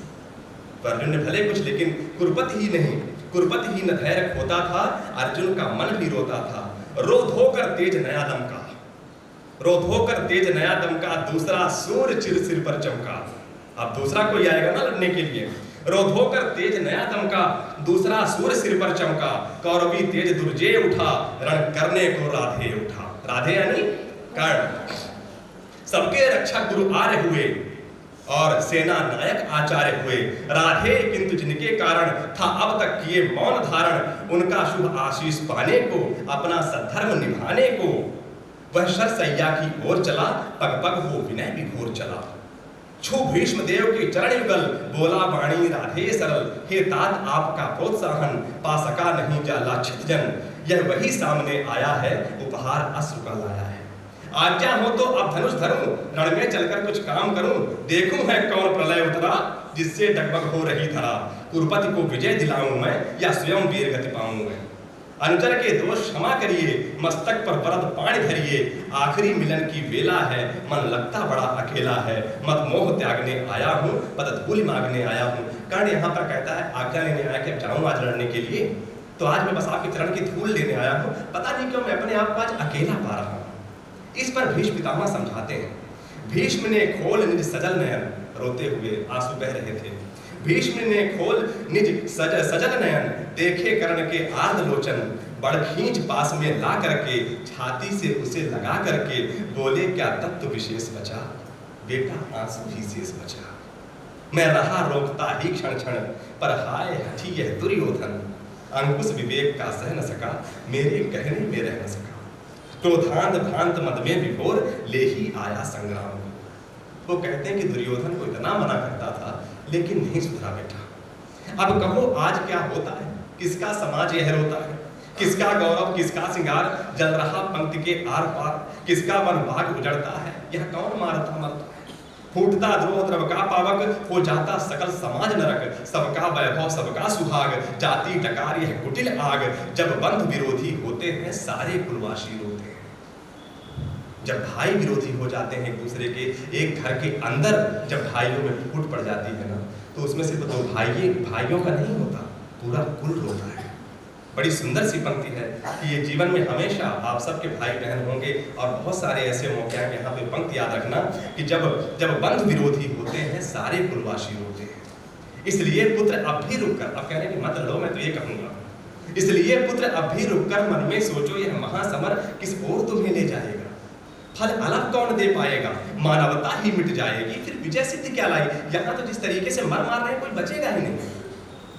तो अर्जुन ने भले कुछ, लेकिन कुरुपति ही नहीं, कुरुपति ही न धैर्य खोता था, अर्जुन का मन भी रोता था। रोध होकर तेज नया दम का, रोध होकर तेज नया दम का, दूसरा सूर्य चिर सिर पर चमका। अब दूसरा कोई आएगा ना लड़ने के लिए। रोध होकर तेज नया दम का, दूसरा सूर्य सिर पर चमका, कौरवी तेज दुर्जय उठा, रण करने को राधे उठा। राधे यानी कर्ण, सबके रक्षक गुरु आर्य हुए और सेना नायक आचार्य हुए। राधे किंतु जिनके कारण था अब तक किए मौन धारण, उनका शुभ आशीष पाने को, अपना सद्धर्म निभाने को, वह शरसैया की ओर चला, पग पग हो विनय विभोर चला। छू भीष्म देव के चरण युगल, बोला वाणी राधे सरल, हे तात आपका प्रोत्साहन, पा सका नहीं जा लाछित जन, यह वही सामने आया है, उपहार अश्रु का लाया है। आज्ञा हो तो अब धनुष धरूं, रण में चलकर कुछ काम करूं, देखूं है कौन प्रलय उतरा, जिससे डगमग हो रही धरा। कुरुपति को विजय दिलाऊं मैं, या स्वयं वीर गति पाऊं मैं। अनुचर के दोष क्षमा करिए, मस्तक पर वरद पाणी धरिए, आखिरी मिलन की वेला है, मन लगता बड़ा अकेला है। मत मोह त्यागने आया हूं, पद धूलि मांगने आया हूं। कर्ण यहाँ पर कहता है आज्ञा लेने आया कि जाऊं आज लड़ने के लिए, तो आज मैं बस आपके चरण की धूल लेने आया हूं, पता नहीं क्यों मैं अपने आप को आज अकेला पा रहा हूं। इस पर भीष्म पितामह समझाते हैं। भीष्म ने खोल निज सजल नयन, रोते हुए आंसू बह रहे थे। भीष्म ने खोल निज सजल नयन, देखे कर्ण के आर्द लोचन, बड़ खींच पास में ला करके, छाती से उसे लगा करके, बोले क्या तत्व विशेष बचा, बेटा आंसू ही शेष बचा। मैं रहा रोकता ही क्षण क्षण, पर हाय हठी यह दुर्योधन, अंकुश विवेक का सह न सका, मेरे कहने में रह न सका। क्रोधांत भ्रांत मद में विभोर, ले ही आया संग्राम। वो कहते हैं कि दुर्योधन को इतना मना करता था, लेकिन नहीं सुधरा बेटा। अब कहो आज क्या होता है, किसका समाज यह रोता है, किसका गौरव किसका सिंगार, जल रहा पंक्ति के आर पार, किसका वन भाग उजड़ता है, यह कौन मारता मरता है। फूटता द्रोह द्रव का पावक, हो जाता सकल समाज नरक, सबका वैभव सबका सुहाग, जाति डकार यह कुटिल आग। जब बंधु विरोधी होते हैं, सारे कुलवासी रोते हैं। जब भाई विरोधी हो जाते हैं एक दूसरे के, एक घर के अंदर जब भाइयों में फूट पड़ जाती है ना, तो उसमें सिर्फ दो भाइयों का नहीं होता, पूरा कुल रोता है। बड़ी सुंदर सी पंक्ति है कि ये जीवन में हमेशा आप सबके भाई बहन होंगे, और बहुत सारे ऐसे मौके हैं। यहाँ पे पंक्ति याद रखना कि जब बंधु विरोधी होते हैं, सारे कुलवासी होते हैं। इसलिए पुत्र अब भी रुककर, अब कहने की मत लो, मैं तो ये कहूंगा, इसलिए पुत्र अब भी रुककर मन में सोचो, यह महासमर किस ओर तुम्हें ले जाएगा, फल अलग कौन दे पाएगा, मानवता ही मिट जाएगी, फिर विजय सिद्धि क्या लाई। यहाँ तो जिस तरीके से मर मार रहे हैं, कोई बचेगा ही नहीं।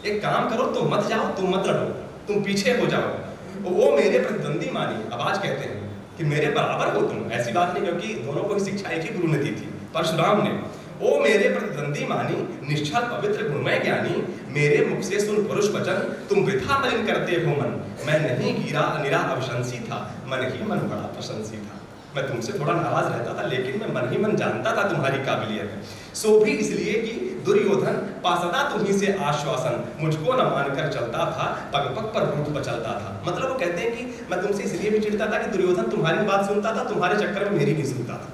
एक काम करो, तुम मत जाओ, तुम मत लड़ो, तुम पीछे हो जाओ। वो मेरे प्रतिद्वंदी मानी, अब आज कहते हैं कि मेरे बराबर हो तुम, ऐसी बात नहीं, क्योंकि दोनों को ही शिक्षा एक ही गुरु ने दी थी, परशुराम ने। ओ मेरे प्रतिद्वंदी मानी, निश्चल पवित्र गुणमय ज्ञानी, मेरे मुख से सुन पुरुष वचन, तुम वृथा मलिन करते हो मन। मैं नहीं गिरा निरा अवशंसी था, मन ही मन बड़ा प्रशंसी था। मैं तुमसे थोड़ा नाराज रहता था, लेकिन मैं मन ही मन जानता था तुम्हारी काबिलियत। सो भी इसलिए कि दुर्योधन पासदा तुम्ही से आश्वासन, मुझको न मानकर चलता था, पग पग पर रूठ बचलता था। मतलब वो कहते हैं कि मैं तुमसे इसलिए भी चिढ़ता था कि दुर्योधन तुम्हारी बात सुनता था, तुम्हारे चक्कर में मेरी नहीं सुनता था,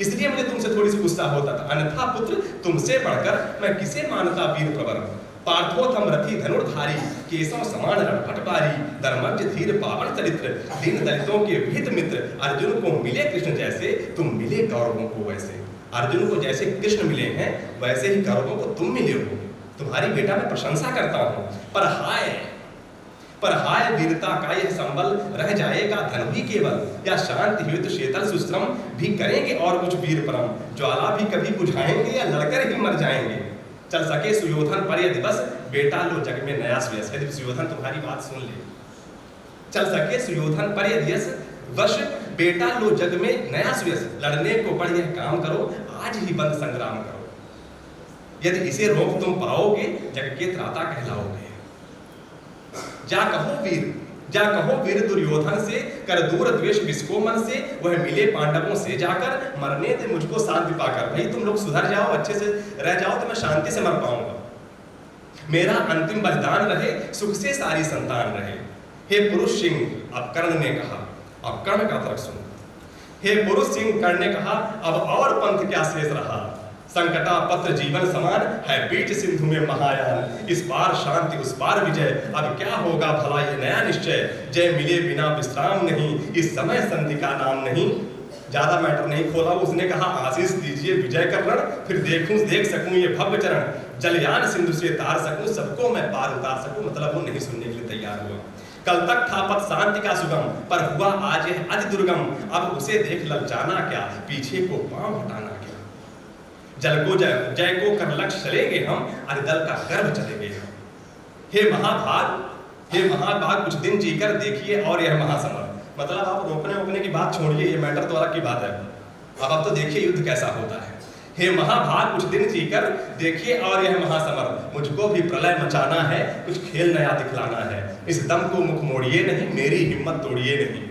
इसलिए मुझे तुमसे थोड़ी सी गुस्सा होता था। अन्यथा पुत्र तुमसे बढ़कर मैं किसे मानता वीर प्रवर, पार्थोथम रथी धनुर्धारी, केशव समान रणपटबारी, धर्मज्ञ धीर पावन चरित्र, दीन दलितों के विहित मित्र। अर्जुन को मिले कृष्ण जैसे, तुम मिले कौरवों को वैसे। अर्जुन को जैसे कृष्ण मिले हैं, वैसे ही कौरवों को तुम मिले हो। तुम्हारी बेटा मैं प्रशंसा करता हूं, पर हाय वीरता का यह संबल, रह जाएगा धन भी केवल, या शांति हेतु शीतल सुश्रम भी करेंगे और कुछ वीर परम, ज्वाला भी कभी बुझाएंगे या लड़कर ही मर जाएंगे। चल सके सुयोधन पर यह दिवस, बेटा लो जग में नया सुयस। यदि सुयोधन तुम्हारी बात सुन ले, चल सके सुयोधन पर यह दिवस वश, बेटा लो जग में नया सुयस। लड़ने को बढ़ यह काम करो, आज ही बंद संग्राम करो। यदि इसे रोक तुम पाओगे, जग के त्राता कहलाओगे। जा कहो वीर दुर्योधन से, कर दूर द्वेष विषको मन से, वह मिले पांडवों से जाकर, मरने दे मुझको शांति पाकर। भाई तुम लोग सुधर जाओ, अच्छे से रह जाओ, तो मैं शांति से मर पाऊंगा। मेरा अंतिम बलिदान रहे, सुख से सारी संतान रहे। हे पुरुष सिंह, अब कर्ण ने कहा, अब कर्ण का तरफ सुनो। हे पुरुष सिंह, कर्ण ने कहा, अब और पंथ क्या शेष रहा, संकटा पत्र जीवन समान है, बीच सिंधु में महायान। इस पार शांति उस पार विजय, अब क्या होगा भला ये नया निश्चय। जय मिले बिना विश्राम नहीं, इस समय संधि का नाम नहीं। ज्यादा मैटर नहीं खोला, उसने कहा आशीष दीजिए विजय कर रण, फिर देख सकूं ये भव्य चरण। जलयान सिंधु से तार सकूं, सबको मैं पार उतार सकूं। मतलब वो नहीं सुनने के लिए तैयार हुआ। कल तक था पथ शांति का सुगम, पर हुआ आज यह अति दुर्गम। अब उसे देख ललचाना क्या, पीछे को पांव हटाना क्या। जल को जय को कर लक्ष्य चलेंगे हम, अरिदल का गर्भ चलेंगे हम। हे महाभाग कुछ दिन जीकर देखिए और यह महासमर। मतलब आप रोकने वोकने की बात छोड़िए, ये मैटर तो अलग की बात है। अब आप तो देखिए युद्ध कैसा होता है। हे महाभाग कुछ दिन जीकर देखिए और यह महासमर। मुझको भी प्रलय मचाना है, कुछ खेल नया दिखलाना है। इस दम को मुख मोड़िए नहीं, मेरी हिम्मत तोड़िए नहीं।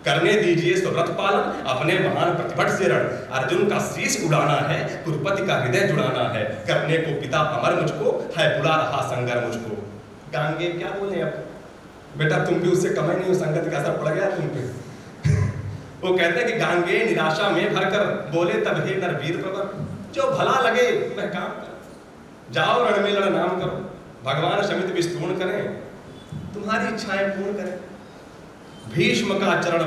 करने दीजिए सुव्रत पालन, अपने महान प्रतिभट से रण। अर्जुन का शीश उड़ाना है, कुरुपति का हृदय जुड़ाना है। करने को पिता अमर मुझको, है बुला रहा संगर मुझको। गांगे क्या बोले अब, बेटा तुम भी उससे कम ही नहीं हो, संगत का असर पड़ गया तुम पे। वो कहते हैं कि गांगे निराशा में भरकर बोले तब हे नरवीर प्रवर। जो भला लगे वह काम कर, जाओ रण में लड़ नाम करो। भगवान शमित विस्तूर्ण करें, तुम्हारी इच्छाएं पूर्ण करें। भीष्म का चरण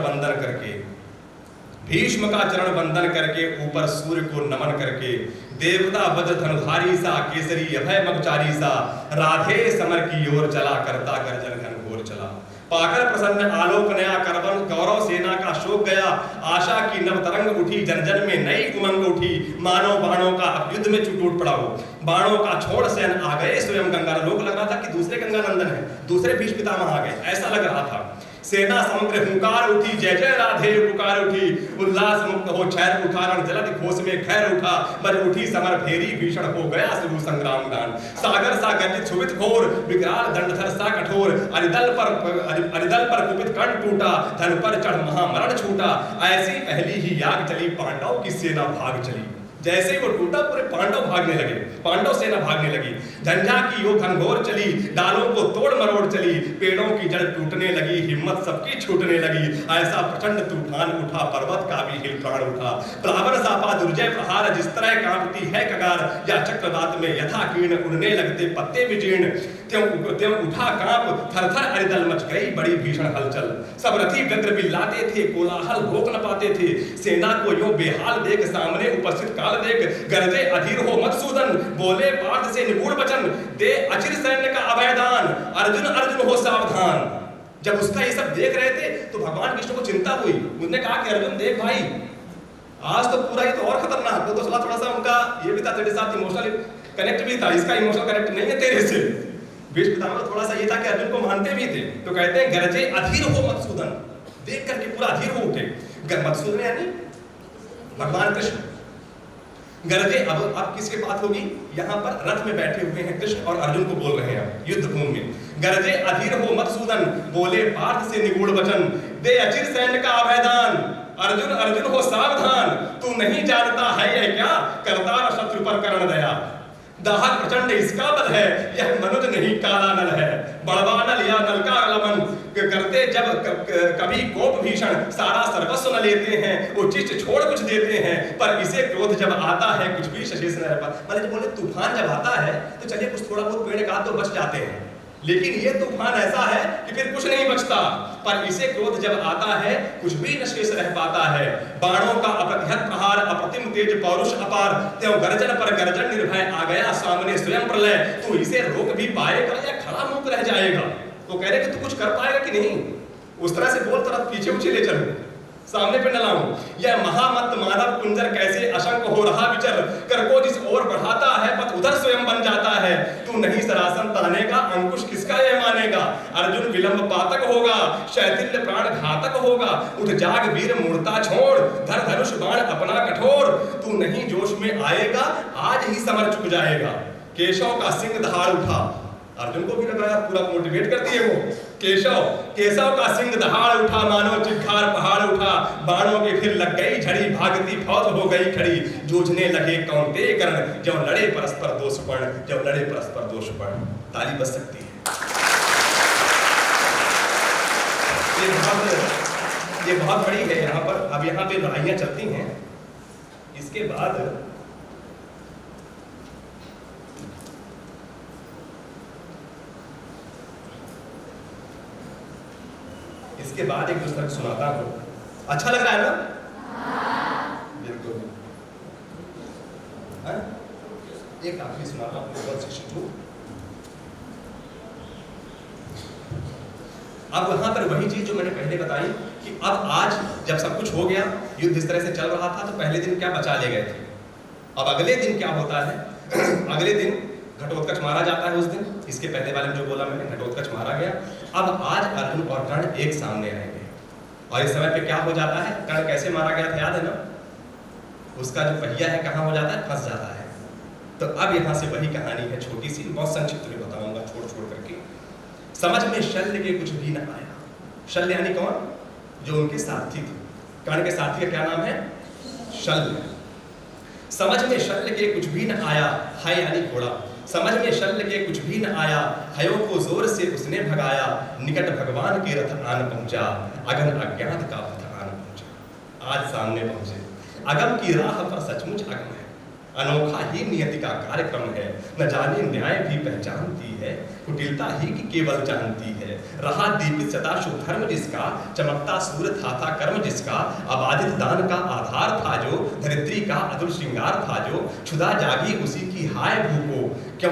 वंदन करके ऊपर सूर्य को नमन करके, देवता वज्र धनुधारी सा, केसरी अभय मगचारी सा, राधे समर की ओर चला, करता गर्जन घनघोर चला। पाकर प्रसन्न आलोक नया, करवन कौरव सेना का शोक गया। आशा की नव तरंग उठी, जन जन में नई उमंग उठी। मानो बाणों का अब युद्ध में टूट पड़ा हो, बाणों का छोड़ सेन आ गए स्वयं गंगा। लोग लग रहा था कि दूसरे गंगानंदन है, दूसरे भीष्म पितामह आ गए, ऐसा लग रहा था। सेना समुद्र हुंकार उठी, जय जय राधे पुकार उठी। उल्लास मुक्त हो छैर उठा, रण जलद घोष में खैर उठा। बज उठी समर फेरी, भीषण हो गया शुरू संग्राम गान। सागर सा गर्जित क्षुभित घोर, विकराल दंडधर सा कठोर। अरिदल पर कुपित कंठ टूटा, धन पर चढ़ महामरण छूटा। ऐसी पहली ही याग चली, पांडव की सेना भाग चली। जैसे वो टूटा पूरे पांडव भागने लगे, पांडव सेना भागने लगी। झंझा की यो घनघोर चली, डालों को तोड़ मरोड़ चली। पेड़ों की जड़ टूटने लगी, हिम्मत सबकी छूटने लगी। ऐसा प्रचंड तूफान उठा, पर्वत का भी हिल प्राण उठा। प्लावन सापा दुर्जय प्रहार, जिस तरह कांपती है कगार। या चक्रवात में यथा कीर्ण, उड़ने लगते पत्ते विजीर्ण। त्यों उठा कांप, थर-थर अरिदल मच गई बड़ी भीषण हलचल। सब रथी व्यग्र बिल्लाते थे, कोलाहल रोक न पाते थे। सेना को यो बेहाल देख, सामने उपस्थित देख, गरजे अधीर हो मधुसूदन। बोले पार्थ से निगूढ़ वचन, दे अचिर सैन्य का अभयदान। अर्जुन अर्जुन हो सावधान। जब उसका ये सब देख रहे थे तो भगवान कृष्ण को चिंता हुई। उसने कहा कि अर्जुन देख भाई, आज तो पूरा ही तो और खतरनाक हो। तो थोड़ा सा उनका ये भी था, तेरे साथ इमोशनल कनेक्ट भी था, इसका इमोशनल कनेक्ट नहीं है तेरे से। भीष्म पितामह थोड़ा सा ये था कि अर्जुन को मानते भी थे। तो कहते हैं गरजे अधीर हो मधुसूदन, देख करके पूरा अधीर हो उठे। मधुसूदन यानी भगवान कृष्ण। गरजे अब किसकी बात होगी, यहाँ पर रथ में बैठे हुए हैं कृष्ण और अर्जुन को बोल रहे हैं युद्ध भूमि में। गरजे अधीर हो मधुसूदन, बोले पार्थ से निगूढ़ वचन। दे अचिर सैन्य का अभयदान, अर्जुन अर्जुन हो सावधान। तू नहीं जानता है यह क्या, करता शत्रु पर करण दया। दाहक प्रचंड इसका बल है, यह मनुज नहीं काला नल है। बड़वा नल या नल का अलमन करते जब कभी कोप भीषण, सारा सर्वस्व न लेते हैं। उचिष्ट छोड़ कुछ देते हैं, पर इसे क्रोध जब आता है कुछ भी शेष न रह पाता। मतलब बोले तूफान जब आता है तो चलिए कुछ थोड़ा बहुत पेड़ का तो बच जाते हैं, लेकिन ये तूफान ऐसा है कि फिर कुछ नहीं बचता। पर इसे क्रोध जब आता है कुछ भी न शेष रह पाता है। बाणों का अप्रतिहत प्रहार, अप्रतिम तेज पौरुष अपार। त्यों गर्जन पर गर्जन निर्भय, आ गया सामने स्वयं प्रलय। तू इसे रोक भी पाएगा या खड़ा मुंह रह जाएगा। तो कह रहे कि तू कुछ कर पाएगा कि नहीं, उस तरह से बोल, तरह पीछे उछे ले चलो, सामने पे न लाऊं। यह महामत मानव कुंजर कैसे अशंक हो रहा विचर। कर को जिस ओर बढ़ाता है पथ उधर स्वयं बन जाता है। तू नहीं सरासन तानेगा, अंकुश किसका यह मानेगा। अर्जुन विलंब पातक होगा, शैथिल्य प्राण घातक होगा। उठ जाग वीर मूर्ता छोड़, धर धनुष बाण अपना कठोर। तू नहीं जोश में आएगा, आज ही समर चुक जाएगा। केशव का सिंह दहाड़ उठा, अर्जुन को भी लगाया, पूरा मोटिवेट करती है वो। केशव का सिंह दहाड़ उठा, मानो चित्कार पहाड़ उठा। बाणों के फिर लग गई झड़ी, भागती फौज हो गई खड़ी। जूझने लगे कौंतेय कर्ण, जब लड़े परस्पर दो सुपर्ण। जब लड़े परस्पर दो सुपर्ण। ताली बज सकती है। ये बहुत बड़ी है यहाँ पर। अब यहाँ पे लड़ाइयाँ चलती हैं। इसके बाद एक दूसरे को सुनाता हूँ। अच्छा लग रहा है ना? बिल्कुल। एक आखिरी सुनाता हूँ। अब वहां पर वही चीज जो मैंने पहले बताई कि अब आज जब सब कुछ हो गया, युद्ध इस तरह से चल रहा था, तो पहले दिन क्या बचा ले गए थे। अब अगले दिन क्या होता है, अगले दिन घटोत्कच मारा जाता है। उस दिन इसके पहले वाले में जो बोला मैंने, घटोत्कच मारा गया। अब आज अर्जुन और कर्ण एक सामने आएंगे और इस समय पे क्या हो जाता है, कर्ण कैसे मारा गया था याद है ना, उसका जो पहिया है कहाँ हो जाता है, फंस जाता है। तो अब यहाँ से वही कहानी है, छोटी सी, बहुत संक्षिप्त में बताऊंगा छोड़ छोड़ करके। समझ में शल्य के कुछ भी न आया। शल्य यानी कौन, जो उनके सारथी थे। कर्ण के सारथी का क्या नाम है, शल्य। समझ में शल्य के कुछ भी न आया, है यानी घोड़ा। समझ में शल्य के कुछ भी न आया, हयों को जोर से उसने भगाया। निकट भगवान के रथ आन पहुंचा, अगम अज्ञात का पथ आन पहुंचा। आज सामने पहुंचे, अगम की राह पर सचमुच अगम है, अनोखा ही नियति का कार्यक्रम है। न जाने न्याय भी पहचानती है, कुटिलता ही की केवल जानती है। रहा दीपित सदा शुभ धर्म जिसका, चमकता सूर्य था कर्म जिसका। अबाधित दान का आधार था जो, धरित्री का अतुल श्रृंगार था जो। क्षुधा जागी उसी की हाय भूको, क्यों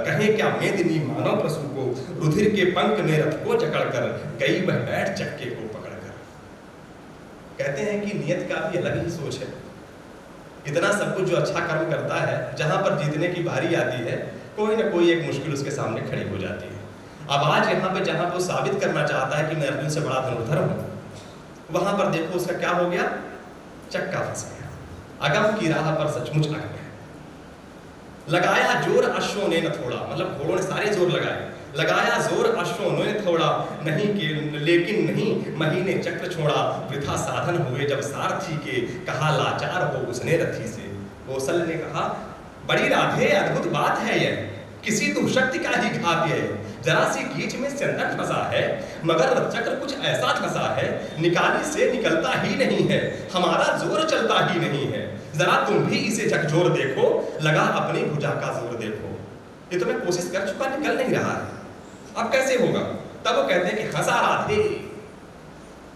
कहे क्या मेदिनी मानव पशु को। रुधिर के पंख में रथ को जकड़कर, गई वह बैठ चक्के को पकड़कर। कहते हैं कि नियत का भी अलग ही सोच है। इतना सब कुछ जो अच्छा कर्म करता है, जहां पर जीतने की बारी आती है, कोई ना कोई एक मुश्किल उसके सामने खड़ी हो जाती है। अब आज यहाँ पे जहां वो साबित करना चाहता है कि मैं अर्जुन से बड़ा धनुर्धर हूं, वहां पर देखो उसका क्या हो गया, चक्का फंस गया। अगम की राह पर सचमुच अगम है। लगाया जोर अश्वों ने न थोड़ा, मतलब घोड़ों ने सारे जोर लगाए। लगाया जोर अश्वों ने थोड़ा, नहीं के लेकिन नहीं महीने चक्र छोड़ा। वृथा साधन हुए जब सारथी के, कहा लाचार हो उसने रथी से। कौशल ने कहा, बड़ी राधे अद्भुत बात है यह, किसी तो शक्ति का ही घात है। जरा सी कीच में चंदन फंसा है, मगर चक्र कुछ ऐसा फंसा है। निकाली से निकलता ही नहीं है, हमारा जोर चलता ही नहीं है। जरा तुम भी इसे झकझोर देखो, लगा अपनी भुजा का जोर देखो। ये तो मैं कोशिश कर चुका, निकल नहीं रहा है, अब कैसे होगा। तब वो कहते हैं कि हंसा राधे।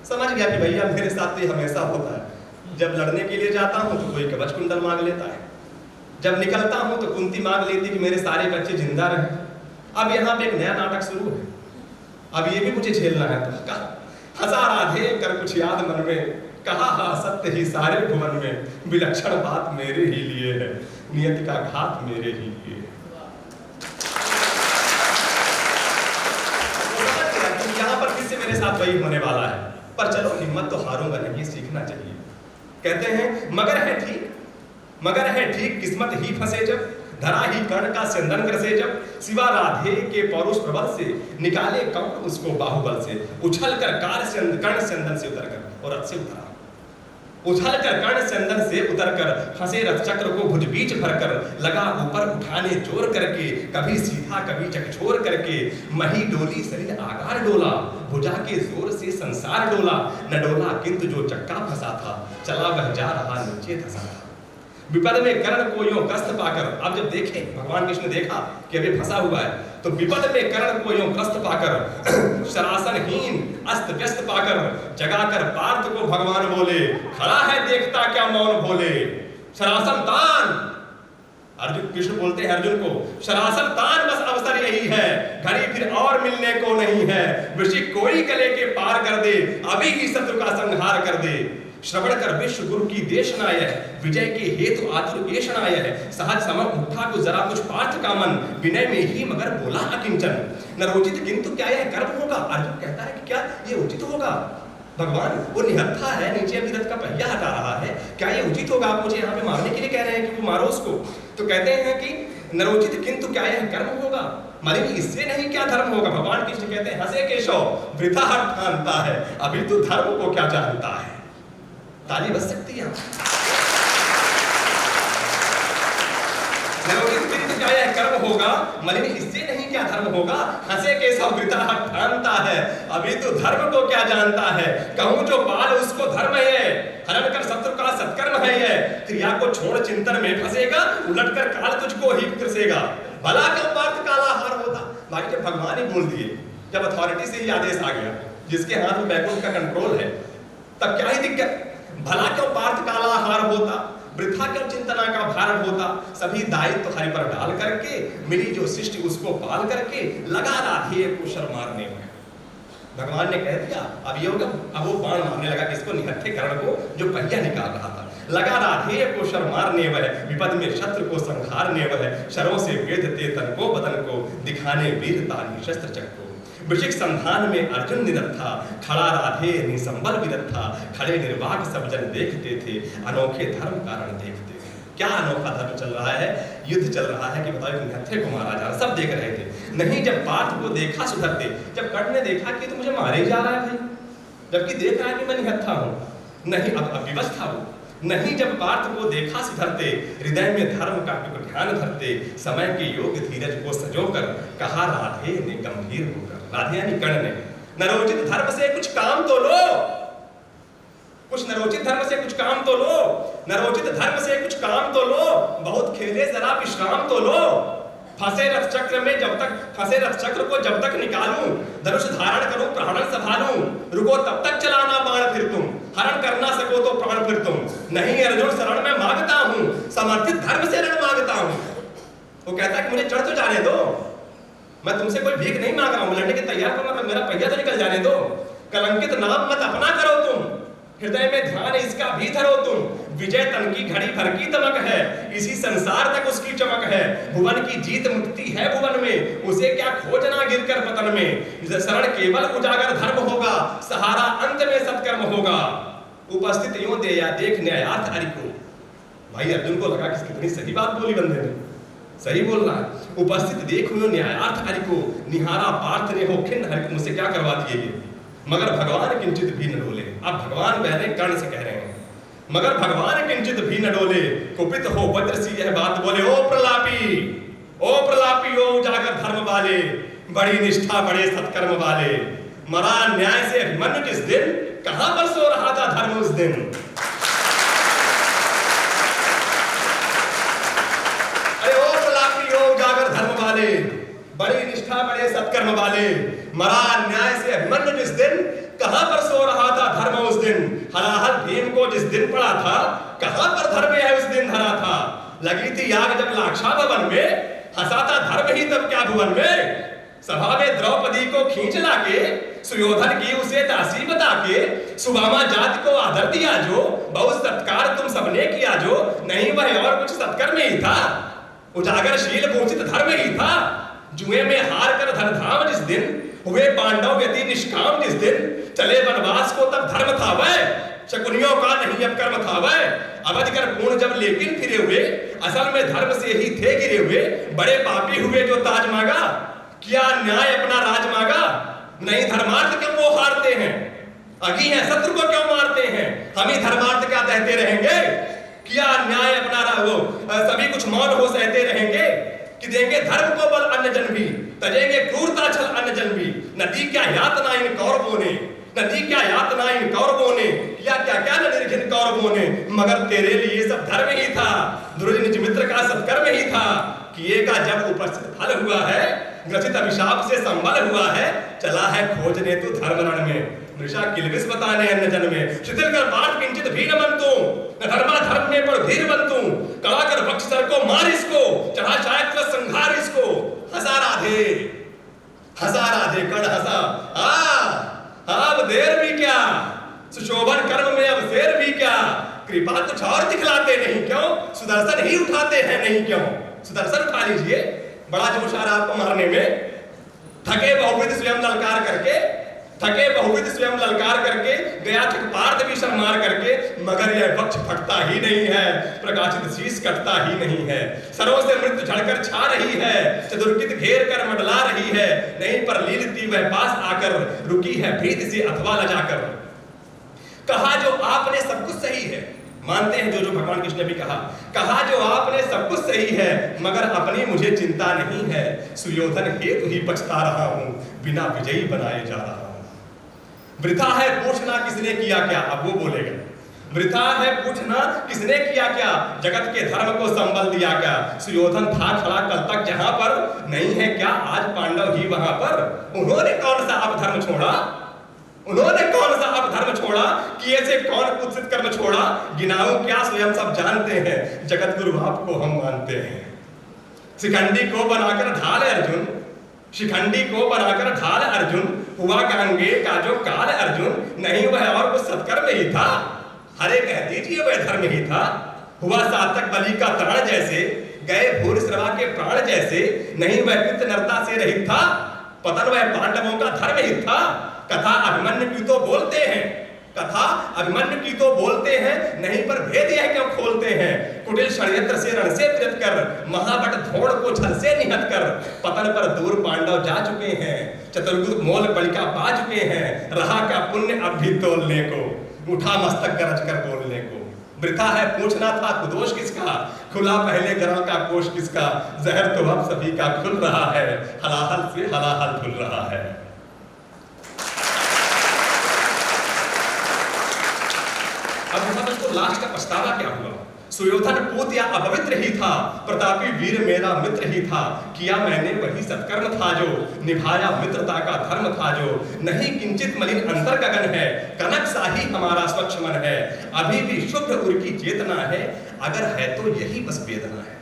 समझ गया कि भैया मेरे साथ तो हमेशा होता है, जब लड़ने के लिए जाता हूं तो कोई कवच कुंडल मांग लेता है, जब निकलता हूं तो कुंती मांग लेती कि मेरे सारे बच्चे जिंदा रहे। अब यहाँ पे एक नया नाटक शुरू है, अब ये भी मुझे झेलना है। तो कहा हंसा राधे कर कुछ याद मन में, कहा हा सत्य ही सारे भुवन में। विलक्षण बात मेरे ही लिए है, नियति का घात मेरे ही लिए है। यहाँ पर फिर से मेरे साथ वही होने वाला है, पर चलो हिम्मत तो हारूंगा नहीं, सीखना चाहिए। कहते हैं मगर है ठीक, मगर है ठीक किस्मत ही फंसे जब। धरा ही कर्ण का सिंदन ग्रसे जब। सिवा राधे के पौरुष प्रबल से, निकाले कौन उसको बाहुबल से। उछल कर कर्ण सिंदन से उतर कर, और रथ से उतरा। उछल कर कर्ण सिंदन से उतर कर, फंसे रथ चक्र को भुज बीच भर कर। लगा ऊपर उठाने जोर करके, कभी सीधा कभी चकचोर करके। मही डोली शरीर आकार डोला, भुजा के जोर से संसार डोला। न डोला किंतु जो चक्का फंसा था, चला वह जा रहा नीचे धंसा था। विपद में कर्ण को यों कष्ट पाकर, अब जब देखे भगवान कृष्ण देखा कि अभी फंसा हुआ है, तो विपद में कर्ण को यों कष्ट पाकर, शरासनहीन अस्त व्यस्त पाकर। जगाकर पार्थ को भगवान बोले, खड़ा है देखता क्या मौन भोले। शरासन तान, अर्जुन कृष्ण बोलते हैं अर्जुन को, शरासन तान बस अवसर यही है, घड़ी फिर और मिलने को नहीं है। वृश्चिक कोई गले के पार कर दे, अभी ही शत्रु का संहार कर दे। श्रवण कर विश्व गुरु की देशनाय है, विजय के हेतु आतुर ऐशनाय है। सहज समम उठा को जरा कुछ पार्थ का मन, विनय में ही मगर बोला अकिंचन। नरोचित किंतु क्या यह कर्म होगा। अर्जुन कहता है कि क्या ये उचित होगा। भगवान वो निहत्था है, नीचे अभी रथ का पहिया हटा रहा है, क्या ये उचित होगा। आप मुझे यहाँ पे मारने के लिए कह रहे हैं कि वो मारो उसको। तो कहते हैं कि नरोचित किंतु क्या यह कर्म होगा, मालिनी इससे नहीं क्या धर्म होगा। भगवान कृष्ण कहते हैं हंसे केशव वृथा हट ठानता है, अभी तो धर्म को क्या जानता है। ताली बज सकती है। क्या यह कर्म होगा, मलिनी इससे नहीं क्या धर्म होगा। हंसे के सब वृथा हट ठानता है, अभी तो धर्म को क्या जानता है। कहूं जो पाल उसको धर्म है, हरण कर शत्रु का सत्कर्म है यह। क्रिया को छोड़ चिंतन में फंसेगा, उलट कर काल तुझको ही त्रसेगा। भला क्यों पार्थ काला हार होता। भाई जब भगवान ही बोल दिए, जब अथॉरिटी से ही आदेश आ गया, जिसके हाथ में बैकुंठ का कंट्रोल है, तब क्या ही दिक्कत। भला क्यों पार्थ काला हार होता, वृथा क्यों चिंतना का भार होता। सभी दायित्व तो हरि पर डाल करके, मिली जो सृष्टि उसको पाल करके, लगा राधे को शर मारने में। भगवान ने कह दिया अब ये होगा। अब वो बाण मारने लगा किसको? निहत्थे कर्ण को, जो पहिया निकाल रहा था। लगा राधे को शर मारने वह, विपद में शत्रु को संहारने वह, शरों से वेधते तन को बदन को, दिखाने वीरता निशस्त्र चक्र को। वृश्चिक संधान में अर्जुन निरत था, खड़ा राधे निसंबल विरत था, खड़े निर्वाक सब जन देखते थे, अनोखे धर्म कारण देखते थे। क्या अनोखा धर्म चल रहा है? युद्ध चल रहा है कि बताओ निहत्थे को मारा जा रहा, सब देख रहे थे। नहीं, जब पार्थ को देखा सुधरते, जब कर्ण ने देखा कि तो मुझे मारे ही जा रहा है भाई, जबकि देख रहा है कि मैं निहत्था हूं, नहीं अब विवश था वो। नहीं, जब पार्थ को देखा सुधरते, हृदय में धर्म का ध्यान धरते, समय के योग धीरज को सजोकर, कहा राधे ने गंभीर होकर, राधे यानी कर्ण ने, नरोचित धर्म से कुछ काम तो लो, कुछ नरोचित धर्म से कुछ काम तो लो, नरोचित धर्म से कुछ काम तो लो, बहुत खेले जरा विश्राम तो लो। फंसे रथ चक्र में जब तक, फंसे रथ चक्र को जब तक निकालूं, धनुष धारण करूं प्रहरण संभालूं, रुको तब तक चलाना बाण फिर तुम, हरण कर ना सको तो प्राण फिर तुम। नहीं अर्जुन शरण में मांगता हूं, समर्थित धर्म से रण मांगता हूं। वो कहता है कि मुझे चढ़ तो जाने दो, मैं तुमसे कोई भीख नहीं मांग रहा हूं, लड़ने की तैयार करो, मेरा पहिया तो निकल जाने दो। कलंकित नाम मत अपना करो तुम, हृदय में ध्यान इसका भी धरो तुम। विजय तन की घड़ी भर की दमक है, इसी संसार तक उसकी चमक है। भुवन की जीत मुक्ति है भुवन में, उसे क्या खोजना गिरकर पतन में। शरण केवल उजागर धर्म होगा, सहारा अंत में सत्कर्म होगा। उपस्थित यूं दे या देख न्यायार्थ हरि को। भाई अर्जुन को लगा कि कितनी सही बात बोली बंदे ने, सही बोल रहा है। उपस्थित देख न्यायार्थ हरि को, निहारा पार्थ ने हो खिन्न हरि को, मुझसे क्या करवा दिए ये। मगर भगवान किंचित भी न डोले। अब भगवान बहने कर्ण से कह रहे हैं, मगर भगवान किंचित भी न डोले, कुपित हो वज्र सी यह बात बोले, ओ प्रलापी, ओ प्रलापी, ओ उजागर धर्म वाले, बड़ी निष्ठा बड़े सत्कर्म वाले, मरा न्याय से अभिमन्यु जिस दिन, कहां पर सो रहा था धर्म उस दिन। अरे ओ प्रलापी, ओ उजागर धर्म वाले, बड़ी निष्ठा बड़े सत्कर्म वाले, मरा न्याय से अभिमन्यु जिस दिन, कहां पर सो रहा था धर्म उस दिन। हलाहल भीम को जिस दिन पड़ा था, कहां पर धर्म है उस दिन धरा था। लगी थी आग जब लाक्षा भवन में, हंसाता धर्म ही तब क्या भुवन में। सभा में द्रौपदी को खींच लाके, सुयोधन की उसे दासी बता के, सुदामा जाति को आदर दिया जो, बहुत सत्कार तुम सबने किया जो, नहीं वह और कुछ सत्कर्म ही था, उजागरशील पूजित धर्म ही था। जुए में हार कर धनधाम जिस दिन, हुए पांडव यदि निष्काम जिस दिन, चले वनवास को तब धर्म था वह, शकुनियों का नहीं अब कर्म था वह। अवध कर पूर्ण जब लेकिन फिरे हुए, असल में धर्म से ही थे गिरे हुए, बड़े पापी हुए जो ताज मांगा, किया न्याय अपना राज मांगा। नहीं धर्मार्थ क्यों वो हारते हैं, अगी है शत्रु को क्यों मारते हैं, हम ही धर्मार्थ क्या कहते रहेंगे। किया न्याय अपना वो सभी कुछ मौन हो सहते रहेंगे, कि देंगे धर्म को बल अन्य जन भी, तजेंगे क्रूरता छल अन्य जन भी। नदी क्या यातना इन कौरवों ने, नदी क्या यातना इन कौरवों ने, किया क्या क्या न निर्घिन कौरवों ने, मगर तेरे लिए सब धर्म ही था, दुर्जन निज मित्र का सत्कर्म ही था। किए का जब उपस्थित फल हुआ है, ग्रसित अभिशाप से संबल हुआ है, चला है खोजने तू धर्म रण में, मृषा किलबिस बताने अन्य जन में। शिथिल कर पाठ किंचित भी न बनतू, न धर्मा धर्म में पर धीर बनतू, कड़ा कर वक्ष सर को मार इसको, चढ़ा शायद का संघार इसको। हंसा राधे, हंसा राधे कर्ण हंसा, अब देर भी क्या, सुशोभन कर्म में अब शेर भी क्या, कृपा कुछ और दिखलाते नहीं क्यों, सुदर्शन ही उठाते हैं नहीं क्यों। सुदर्शन उठा लीजिए, बड़ा जोश आ रहा आपको मारने में। थके बहुविध स्वयं ललकार करके, थके बहुविध स्वयं ललकार करके, गया थक पार्थ भी शर मार करके, मगर यह वक्ष फटता ही नहीं है, प्रकाशित शीश कटता ही नहीं है। सरों से मृत्यु झड़कर छा रही है, चतुर्कित घेर कर मंडला रही है, नहीं पर लीलती वह पास आकर, रुकी है भीत से अथवा लजाकर। कहा जो आपने सब कुछ सही है, मानते हैं जो भगवान कृष्ण ने भी कहा जो आपने सब कुछ सही है, मगर अपनी मुझे चिंता नहीं है, सुयोधन हेतु ही पछता रहा हूं, बिना विजयी बनाए जा रहा हूं। वृथा है पूछना किसने किया क्या, अब वो बोलेगा, वृथा है पूछना किसने किया क्या, जगत के धर्म को संबल दिया क्या। सुयोधन था खड़ा कल तक जहां पर, नहीं है क्या आज पांडव ही वहां पर। उन्होंने कौन सा अब धर्म छोड़ा, उन्होंने कौन सा अब धर्म छोड़ा, किए से कौन कुत्सित कर्म छोड़ा। गिनाऊं क्या स्वयं सब जानते हैं, जगत गुरु आपको हम मानते हैं। शिखंडी को बनाकर ढाल अर्जुन, शिखंडी को बनाकर ढाल अर्जुन, हुआ गांगेय का जो काल अर्जुन, नहीं वह और कुछ सत्कर्म ही था। हरे कह दीजिए वह धर्म ही था। हुआ सार्थक बलि का त्राण जैसे, गए भूरिश्रवा के प्राण जैसे, नहीं वह कृत नरता से रहित था। पतन वह पांडवों का धर्म ही था। कथा अभिमन्यु की तो बोलते हैं, कथा अभिमन्यु की तो बोलते हैं, नहीं पर भेद यह क्यों खोलते हैं। कुटिल षड्यंत्र से रण से प्रेरित कर, महाबट धोड़ को छल से निहत कर, पतन पर दूर पांडव जा चुके हैं, चतुर्भुज मोल बलिका पा चुके हैं। रहा क्या पुण्य अब भी तोलने को, उठा मस्तक गरज कर बोलने को। वृथा है पूछना था कुदोष किसका, खुला पहले गरल का कोष किसका। जहर तो अब सभी का खुल रहा है, हलाहल से हलाहल खुल रहा है। अब यहां पर तो लास्ट का पछतावा क्या हुआ। सुयोधन पूत या अपवित्र ही था, प्रतापी वीर मेरा मित्र ही था। किया मैंने वही सत्कर्म था जो, निभाया मित्रता का धर्म था जो। नहीं किंचित मलिन अंतर गगन है, कनक सा ही हमारा स्वच्छ मन है। अभी भी शुभ्र उर की चेतना है, अगर है तो यही बस वेदना है।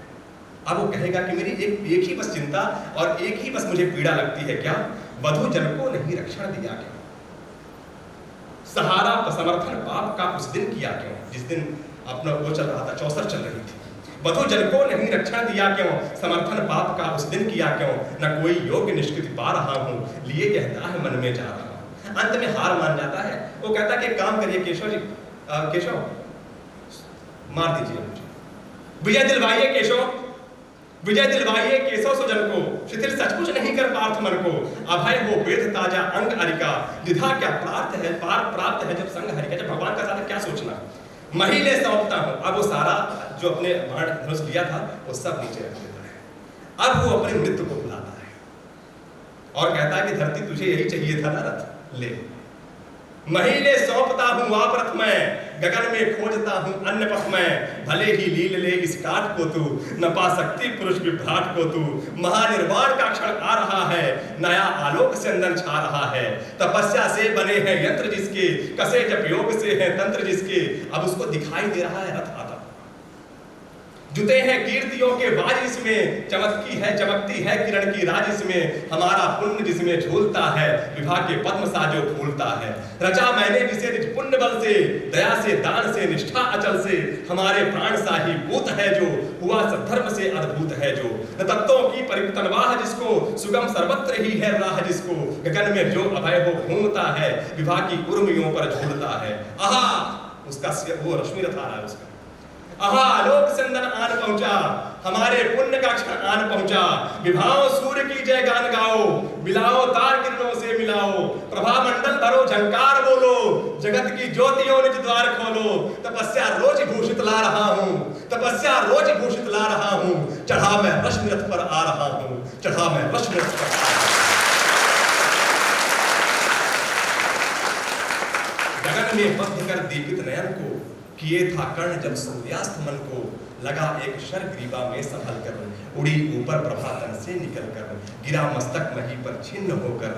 अब वो कहेगा कि मेरी एक ही बस चिंता और एक ही बस मुझे पीड़ा लगती है, क्या वधु जन को नहीं रक्षण दिया क्या, सहारा समर्थन पाप का उस दिन किया क्यों, जिस दिन अपना वो चल रहा था, चौसर चल रही थी। वधु जन को नहीं रक्षण दिया क्यों, समर्थन पाप का उस दिन किया क्यों। न कोई योग्य निष्कृति पा रहा हूं, लिए कहता है मन में जा रहा हूं। अंत में हार मान जाता है। वो कहता है कि काम करिए केशव जी, केशव मार दीजिए मुझे, विजय दिलवाइए केशव, विजय दिलवाइए केशव सुजन को। शिथिल सचमुच नहीं कर पार्थ मन को, अभय हो वेद ताजा अंग हरिका। द्विधा क्या प्राप्त है, पार प्राप्त है जब संग हरिका। जब भगवान का साथ क्या सोचना, महिले सौंपता हूं। अब वो सारा जो अपने बाण धनुष लिया था वो सब नीचे रख देता है। अब वो अपने मृत्यु को बुलाता है और कहता है कि धरती तुझे यही चाहिए था ना रथ, ले। महिले सौंपता हूं वापरथ में, गगन में खोजता हूं अन्य पथ में। भले ही लील ले इस काट को तू, न पा सकती पुरुष विभ्राट को तू। महानिर्वाण का क्षण आ रहा है, नया आलोक से अंदर छा रहा है। तपस्या से बने हैं यंत्र जिसके, कसे जप योग से है तंत्र जिसके। अब उसको दिखाई दे रहा है रथ आता, जुते हैं कीर्तियों के बाज इसमें, चमकती है किरण की राज इसमें। हमारा पुण्य जिसमें झूलता है, विभा के पद्म सा जो फूलता है। रचा मैंने जिसे निज पुण्य बल से, दया से दान से निष्ठा अचल से। हमारे प्राण सा ही भूत है जो, हुआ सद्धर्म से अद्भुत है जो। न तत्वों की परितनवाह जिसको, सुगम सर्वत्र ही है राह जिसको। गगन में जो अभय हो घूमता है, विभा की उर्मियों पर झूलता है। आहा उसका वो रश्मि रथ आ रहा है उसका। आहा आलोक चंदन आन पहुंचा, हमारे पुण्य का क्षण आन पहुंचा। विभाओ सूर्य की जय गान गाओ, मिलाओ तार किरणों से मिलाओ। प्रभा मंडल भरो झंकार बोलो, जगत की ज्योतियों निज द्वार खोलो। तपस्या रोज भूषित ला रहा हूं, तपस्या रोज भूषित ला रहा हूं। चढ़ा मैं रश्मि रथ पर आ रहा हूं, चढ़ा मैं रश्मि रथ पर। गगन में बद्ध कर दीपित नयन को, किए था कर्ण जब सूर्यास्त मन को। लगा एक शर ग्रीवा में संभल कर, उड़ी ऊपर प्रभातन से निकल कर। गिरा मस्तक मही पर छिन्न होकर,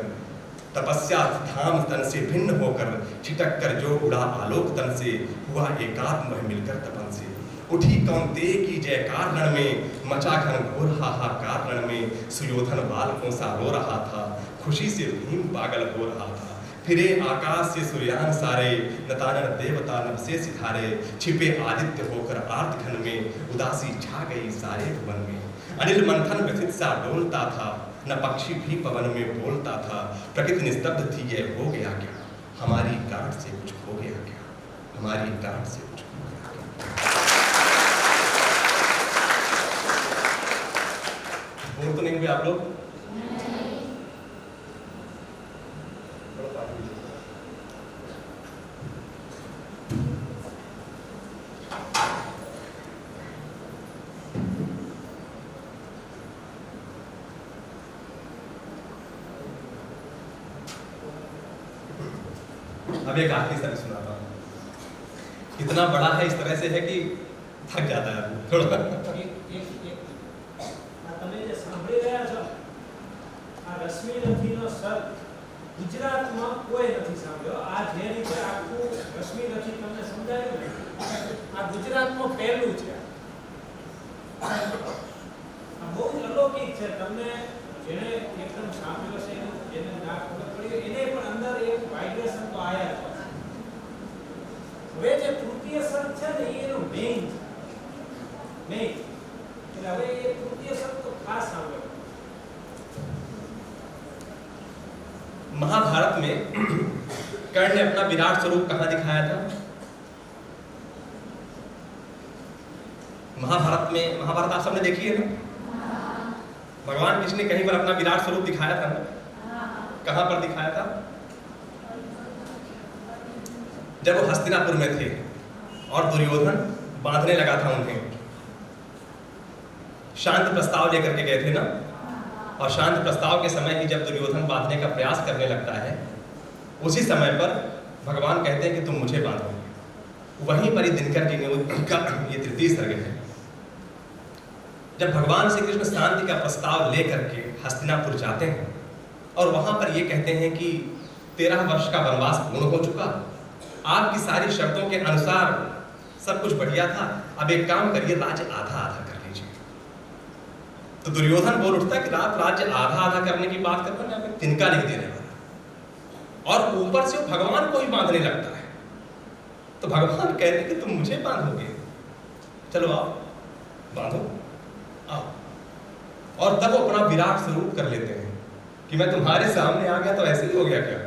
तपस्या धाम तन से भिन्न होकर। छिटक कर जो उड़ा आलोक तन से, हुआ एकात्म वह मिलकर तपन से। उठी कौन्तेय की जयकार रण में, मचा घन घोर हाहाकार रण में। सुयोधन बालकों सा रो रहा था, खुशी से भीम पागल हो रहा था। फिरे आकाश से सूर्यान सारे, नतानन देवता नभ से सिधारे। छिपे आदित्य होकर आर्त घन में, उदासी छा गई सारे भुवन में। अनिल मंथन व्यथित सा डोलता था, न पक्षी भी पवन में बोलता था। प्रकृति निस्तब्ध थी यह हो गया क्या, हमारी गांठ से कुछ हो गया क्या, हमारी गांठ से कुछ हो गया क्या। बोल तो नहीं हुए आप लोग? अब एक आखिरी सर सुनाता हूँ, इतना बड़ा है इस तरह से है कि थक जाता है थोड़ा। તમે જે સાંભળી રહ્યા છો આ રશ્મિ રથીનો સર ગુજરાતમાં કોઈ નથી સાંભળ્યો। આ જે રીતે આખું રશ્મિ રથી તમને સમજાયું ને, આ ગુજરાતનું પહેલું છે। આ બહુ અલૌકિક છે। તમને જેને એકદમ સાંભળ્યો છે જેને ના ખબર પડી એને પણ અંદર એક વાઇબ્રેશન તો આયા છે. હવે જે તૃતીય સર્ગ છે ને એનું મેઇન એટલે હવે એ તૃતીય સર્ગ તો ખાસ સાંભળો. महाभारत में कर्ण ने अपना विराट स्वरूप कहाँ दिखाया था? महाभारत आप सबने देखी है ना? भगवान कृष्ण ने कहीं पर अपना विराट स्वरूप दिखाया था ना? कहां पर दिखाया था? जब वो हस्तिनापुर में थे और दुर्योधन बांधने लगा था उन्हें, शांत प्रस्ताव लेकर के गए थे ना, और शांत प्रस्ताव के समय ही जब दुर्योधन बांधने का प्रयास करने लगता है, उसी समय पर भगवान कहते हैं कि तुम मुझे बांधोगे. वहीं पर ही दिनकर जी ने उनका ये तृतीय सर्ग है. जब भगवान श्री कृष्ण शांति का प्रस्ताव लेकर के हस्तिनापुर जाते हैं और वहां पर ये कहते हैं कि 13 वर्ष का वनवास पूर्ण हो चुका, आपकी सारी शर्तों के अनुसार सब कुछ बढ़िया था, अब एक काम करिए, राज्य आधा आधा कर लीजिए. तो दुर्योधन बोल उठता है कि राज्य आधा आधा करने की बात करता है, मैं तिनका नहीं देने वाला. और ऊपर से वो भगवान को ही बांधने लगता है. तो भगवान कहते हैं कि तुम मुझे बांधोगे, चलो आओ बांधो आओ. और तब वो अपना विराट स्वरूप कर लेते हैं कि मैं तुम्हारे सामने आ गया तो ऐसे ही हो गया क्या.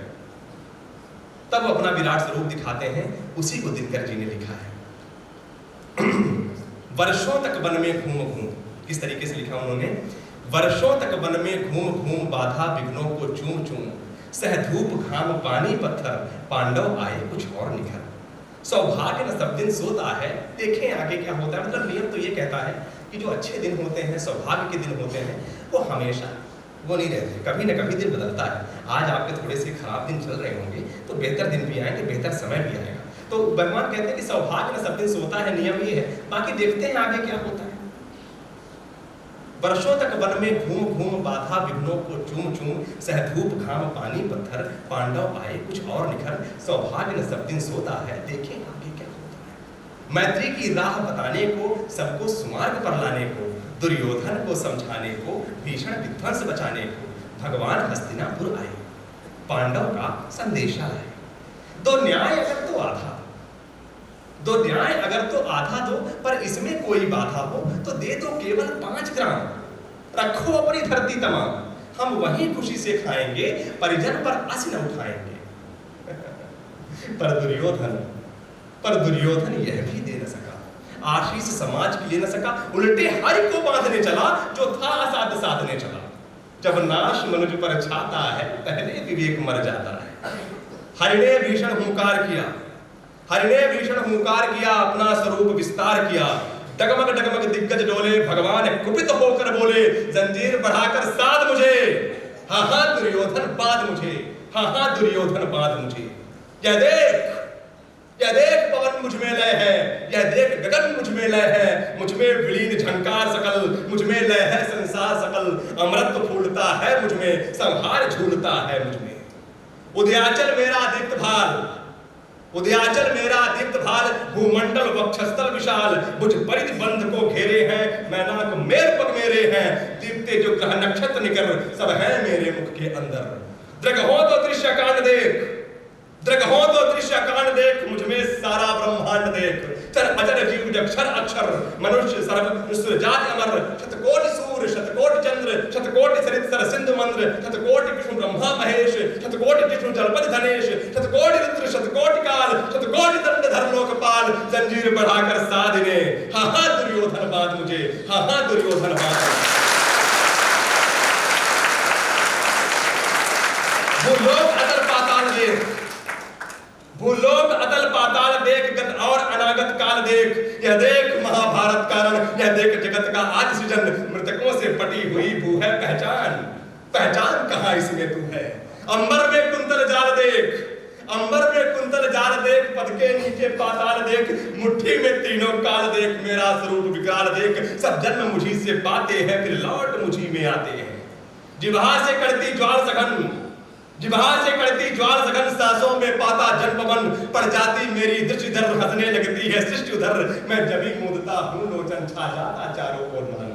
तब वो अपना विराट स्वरूप दिखाते हैं. उसी को दिनकर जी ने लिखा है. वर्षों तक वन में घूम घूम, किस तरीके से लिखा उन्होंने? वर्षों तक वन में घूम घूम बाधा विघ्नों को चूम चूम, सह धूप घाम पानी पत्थर, पांडव आए कुछ और निखर. सौभाग्य न सब दिन सोता है, देखें आगे क्या होता है. मतलब नियम तो ये कहता है कि जो अच्छे दिन होते हैं, सौभाग्य के दिन होते हैं, वो हमेशा वो नहीं रहते, कभी न कभी दिन बदलता है. आज आपके थोड़े से खराब दिन चल रहे होंगे तो बेहतर दिन भी आएंगे, बेहतर समय भी आएगा. तो भगवान कहते हैं कि सौभाग्य न सब दिन सोता है, नियम ये है. बाकी देखते हैं आगे क्या होता है. वर्षों तक वन में घूम घूम बाधा विघ्नों को चूम चूम, सह धूप घाम पानी पत्थर, पांडव आए कुछ और निखर. सौभाग्य न सब दिन सोता है, देखें आगे क्या होता है. मैत्री की राह बताने को, सबको सुमार्ग पर लाने को, दुर्योधन को समझाने को, भीषण विध्वंस बचाने को, भगवान हस्तिनापुर आए, पांडव का संदेशा लाए. दो न्याय अगर तो आधा दो, पर इसमें कोई बाधा हो तो दे दो केवल 5 ग्राम. रखो अपनी धरती तमाम, हम वहीं खुशी से खाएंगे, परिजन पर अस न उठाएंगे. पर दुर्योधन यह भी दे न सका, आशीष समाज की ले न सका, उल्टे हरि को बांधने चला, जो था असाध्य साधने चला. जब नाश मनुज पर छाता है, पहले विवेक मर जाता है. हरि ने भीषण हुंकार किया, अपना स्वरूप विस्तार किया. डगमग डगमग दिग्गज डोले, भगवान कुपित होकर बोले, जंजीर बढ़ाकर साध मुझे, हाँ दुर्योधन बांध मुझे, हाँ दुर्योधन बांध मुझे. यह देख पवन मुझ में लय है, यह देख गगन मुझ में लय है, मुझ में विलीन झंकार सकल, मुझ में लय है संसार सकल. अमृत फूलता है मुझ में, संहार झूलता है मुझ में. उदयाचल मेरा दीप्त भाल, भूमंडल वक्षस्थल विशाल, मुझ परिधि बंध को घेरे हैं, मैनाक मेर पग मेरे हैं. दीप्ते जो ग्रह नक्षत्र निकर, सब है मेरे मुख के अंदर. दृग हो तो दृश्य कांड देख, मुझ में सारा ब्रह्मांड देख. चर अजर जीव जक्षर अक्षर, मनुष्य सर्व जाति अमर. शतकोटि सूर्य शतकोटि चंद्र, शतकोटि सरित सर सिंधु मंद्र, शतकोटि विष्णु ब्रह्मा महेश, शतकोटि जिष्णु जलपति धनेश, शतकोटि रुद्र शतकोटि काल, शतकोटि दंड धर लोकपाल. जंजीर बढ़ाकर साधिने, हाँ दुर्योधन बांध मुझे, हाँ दुर्योधन बांध. भूलोक अतल पाताल देख, गत और अनागत काल देख. यह देख महाभारत कारण, यह देख जगत का आदि सृजन. मृतकों से पटी हुई भू है पहचान कहाँ इसमें तू है. अंबर में कुंतल जाल देख, पद के नीचे पाताल देख. मुट्ठी में तीनों काल देख, मेरा स्वरूप विकराल देख. सब जन्म मुझी से पाते हैं, फिर लौट मुझी में आते हैं. जिह्वा से करती ज्वाल सघन, सांसों में पाता जन्मवन. पड़ जाती मेरी दृष्टि इधर, हंसने लगती है सृष्टि उधर. मैं जभी मूंदता हूँ, लोचन छा जाता चारों ओर मन.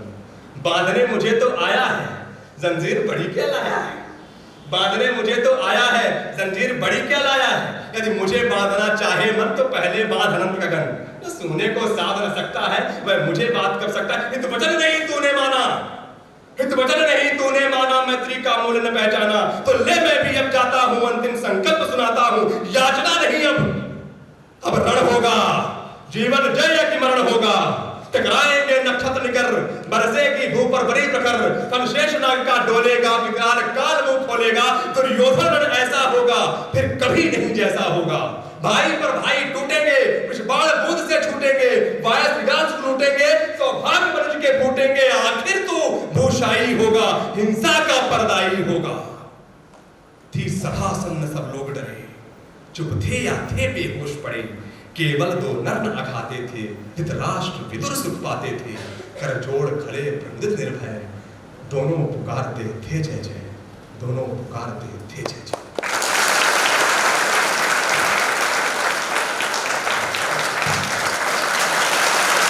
बांधने मुझे तो आया है, जंजीर बड़ी क्या लाया है? बांधने मुझे तो आया है, जंजीर बड़ी क्या लाया है? यदि मुझे बांधना चाहे मन तो पहले बांध अनंत गगन। जो सोने को साध न सकता है वह मुझे बात कर सकता है। हित वचन नहीं तूने माना, हित वचन नहीं तूने माना, मैत्री का मूल्य न पहचाना, तो ले मैं भी अब जाता हूं, अंतिम संकल्प सुनाता हूं। याचना नहीं अब रण होगा, जीवन जय की मरण होगा। टकराएंगे नक्षत्र निकर, बरसेगी भू पर बड़ी प्रखर, कंशेष नाग का डोलेगा, विकराल काल मुंह खोलेगा। दुर्योधन रण ऐसा होगा फिर कभी नहीं जैसा होगा। भाई पर भाई टूटेंगे, कुछ बाण बूंद से छूटेंगे, वायस विगांश लूटेंगे, सौभाग्य मनुष्य के फूटेंगे। आखिर तू भूषाई होगा, हिंसा का परदाई होगा। थी सभा सन्न सब लोग डरे, चुप थे या थे बेहोश पड़े। केवल दो नर न अघाते थे, धृतराष्ट्र विदुर सुख पाते थे। कर जोड़ खड़े प्रमुदित निर्भय, दोनों पुकारते थे जय जय, दोनों पुकारते थे जय जय।